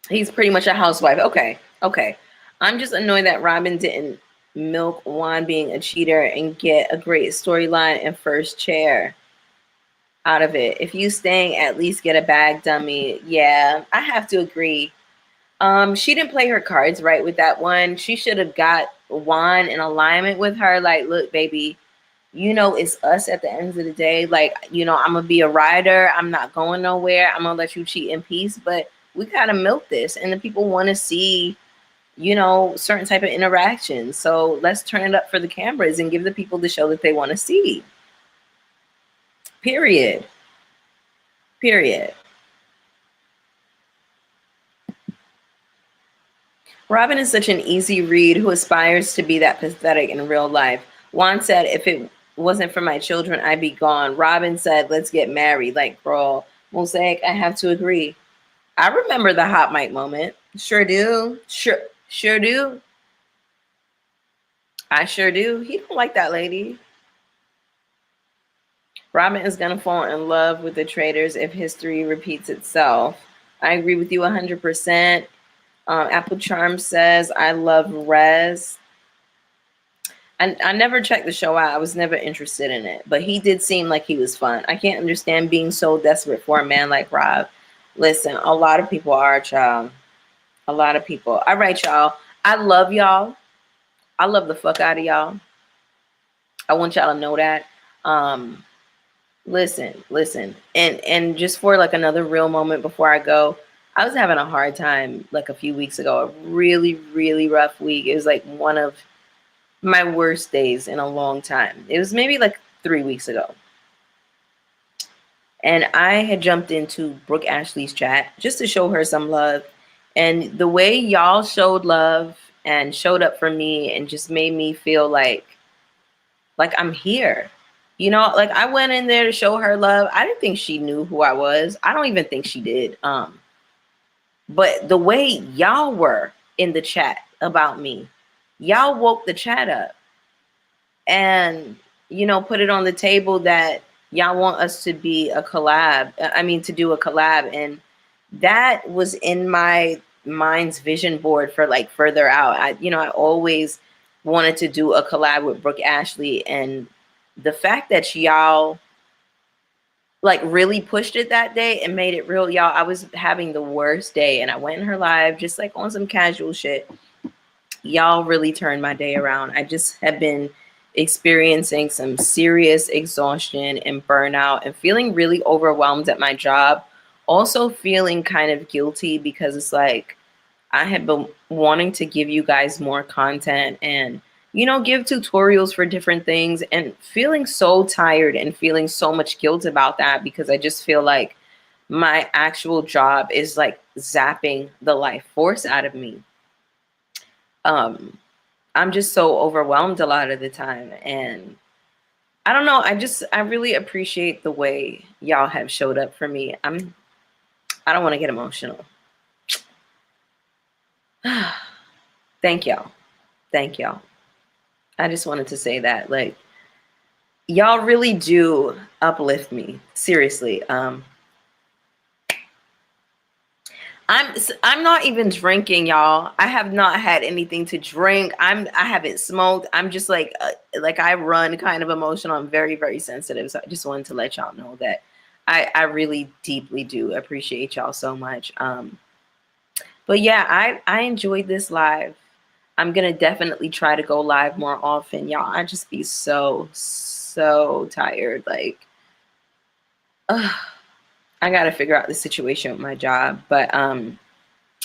he's pretty much a housewife. Okay. I'm just annoyed that Robin didn't milk Juan being a cheater and get a great storyline and first chair out of it. If you staying, at least get a bag, dummy. Yeah, I have to agree. She didn't play her cards right with that one. She should have got Juan in alignment with her. Like, look, baby, you know, it's us at the end of the day. Like, you know, I'm gonna be a rider. I'm not going nowhere. I'm gonna let you cheat in peace. But we gotta milk this, and the people want to see, you know, certain type of interactions. So let's turn it up for the cameras and give the people the show that they want to see. Period. Robin is such an easy read who aspires to be that pathetic in real life. Juan said, if it wasn't for my children, I'd be gone. Robin said, let's get married. Like, girl, Mosaic, I have to agree. I remember the hot mic moment. Sure do. Sure do. I sure do. He don't like that lady. Robin is going to fall in love with the Traitors if history repeats itself. I agree with you 100%. Apple Charm says, I love Rez. I never checked the show out. I was never interested in it. But he did seem like he was fun. I can't understand being so desperate for a man like Rob. Listen, a lot of people are, child. A lot of people. All right, y'all. I love y'all. I love the fuck out of y'all. I want y'all to know that. Listen. And just for like another real moment before I go, I was having a hard time like a few weeks ago. A really, really rough week. It was like one of my worst days in a long time. It was maybe like 3 weeks ago. And I had jumped into Brooke Ashley's chat just to show her some love. And the way y'all showed love and showed up for me and just made me feel like I'm here. You know, like I went in there to show her love. I didn't think she knew who I was. I don't even think she did. But the way y'all were in the chat about me, y'all woke the chat up and, you know, put it on the table that y'all want us to be a collab. I mean, to do a collab. And that was in my mind's vision board for like further out. I always wanted to do a collab with Brooke Ashley. And the fact that y'all like really pushed it that day and made it real, y'all, I was having the worst day and I went in her live just like on some casual shit. Y'all really turned my day around. I just have been experiencing some serious exhaustion and burnout and feeling really overwhelmed at my job. Also feeling kind of guilty because it's like I have been wanting to give you guys more content and, you know, give tutorials for different things and feeling so tired and feeling so much guilt about that because I just feel like my actual job is like zapping the life force out of me. I'm just so overwhelmed a lot of the time. And I don't know. I really appreciate the way y'all have showed up for me. I don't want to get emotional. Thank y'all. I just wanted to say that, like, y'all really do uplift me. Seriously. I'm not even drinking, y'all. I have not had anything to drink. I haven't smoked. I'm just like I run kind of emotional. I'm very, very sensitive. So I just wanted to let y'all know that I really deeply do appreciate y'all so much. But yeah, I enjoyed this live. I'm gonna definitely try to go live more often, y'all. I just be so tired. Like, ugh, I gotta figure out the situation with my job. But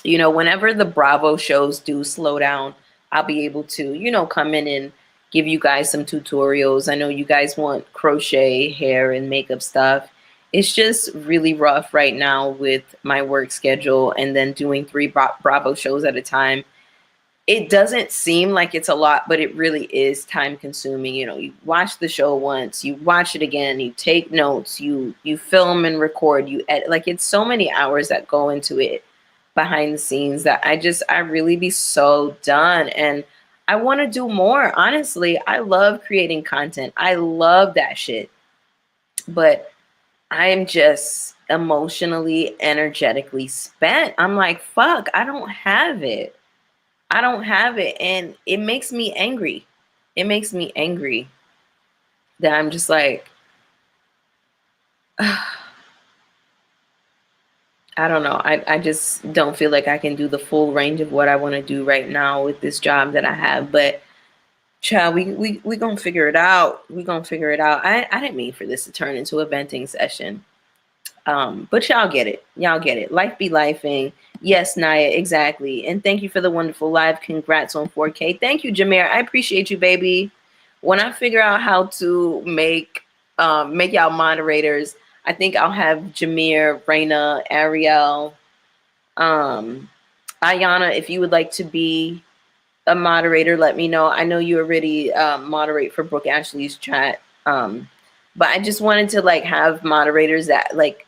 you know, whenever the Bravo shows do slow down, I'll be able to, you know, come in and give you guys some tutorials. I know you guys want crochet, hair, and makeup stuff. It's just really rough right now with my work schedule and then doing 3 Bravo shows at a time. It doesn't seem like it's a lot, but it really is time consuming. You know, you watch the show once, you watch it again, you take notes, you film and record, you edit. Like, it's so many hours that go into it behind the scenes that I really be so done. And I want to do more. Honestly, I love creating content. I love that shit. But I'm just emotionally, energetically spent. I'm like, fuck, I don't have it. I don't have it. And it makes me angry. It makes me angry that I'm just like, I don't know. I just don't feel like I can do the full range of what I want to do right now with this job that I have. But child, we gonna figure it out. We gonna figure it out. I didn't mean for this to turn into a venting session. But y'all get it. Y'all get it. Life be lifing. Yes, Naya, exactly. And thank you for the wonderful live. Congrats on 4K. Thank you, Jameer. I appreciate you, baby. When I figure out how to make y'all moderators, I think I'll have Jameer, Raina, Ariel, Ayana, if you would like to be a moderator, let me know. I know you already moderate for Brooke Ashley's chat. But I just wanted to like have moderators that like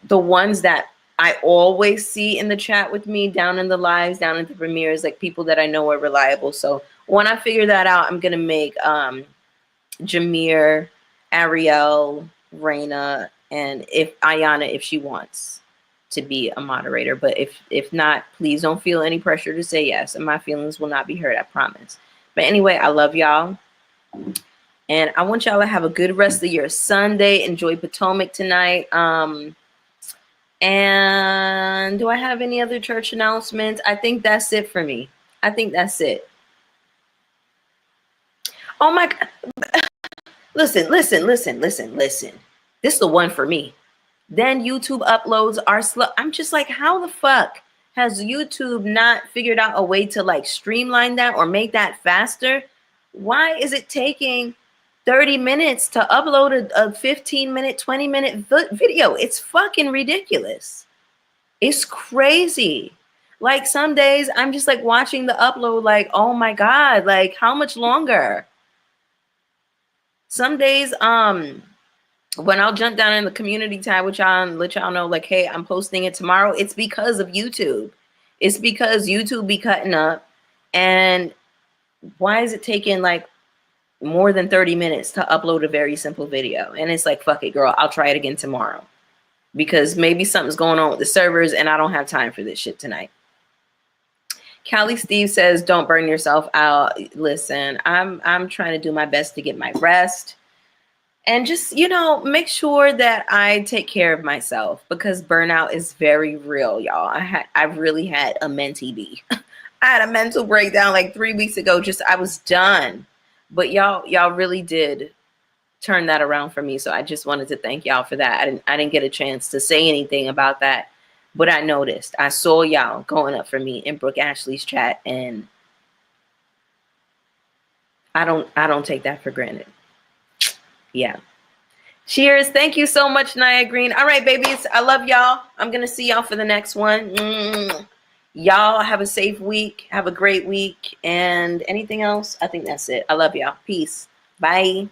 the ones that I always see in the chat with me, down in the lives, down in the premieres, like people that I know are reliable. So when I figure that out, I'm gonna make Jameer, Ariel, Raina, and if Ayana, if she wants to be a moderator. But if not, please don't feel any pressure to say yes, and my feelings will not be hurt, I promise. But anyway, I love y'all. And I want y'all to have a good rest of your Sunday. Enjoy Potomac tonight. And do I have any other church announcements? I think that's it for me. I think that's it. Oh my God. Listen. This is the one for me. Then YouTube uploads are slow. I'm just like, how the fuck has YouTube not figured out a way to like streamline that or make that faster? Why is it taking 30 minutes to upload a 15-minute, 20-minute video? It's fucking ridiculous. It's crazy. Like some days I'm just like watching the upload like, oh my God, like how much longer? Some days, when I'll jump down in the community tab with y'all and let y'all know like, hey, I'm posting it tomorrow, it's because of YouTube. It's because YouTube be cutting up. And why is it taking like more than 30 minutes to upload a very simple video? And it's like, fuck it, girl, I'll try it again tomorrow. Because maybe something's going on with the servers and I don't have time for this shit tonight. Callie Steve says, don't burn yourself out. Listen, I'm trying to do my best to get my rest. And just, you know, make sure that I take care of myself because burnout is very real, y'all. I really had a mentee B. I had a mental breakdown like 3 weeks ago. I was done. But y'all really did turn that around for me. So I just wanted to thank y'all for that. I didn't get a chance to say anything about that, but I noticed. I saw y'all going up for me in Brooke Ashley's chat, and I don't take that for granted. Yeah. Cheers. Thank you so much, Nia Green. All right, babies. I love y'all. I'm going to see y'all for the next one. Y'all have a safe week. Have a great week. And anything else? I think that's it. I love y'all. Peace. Bye.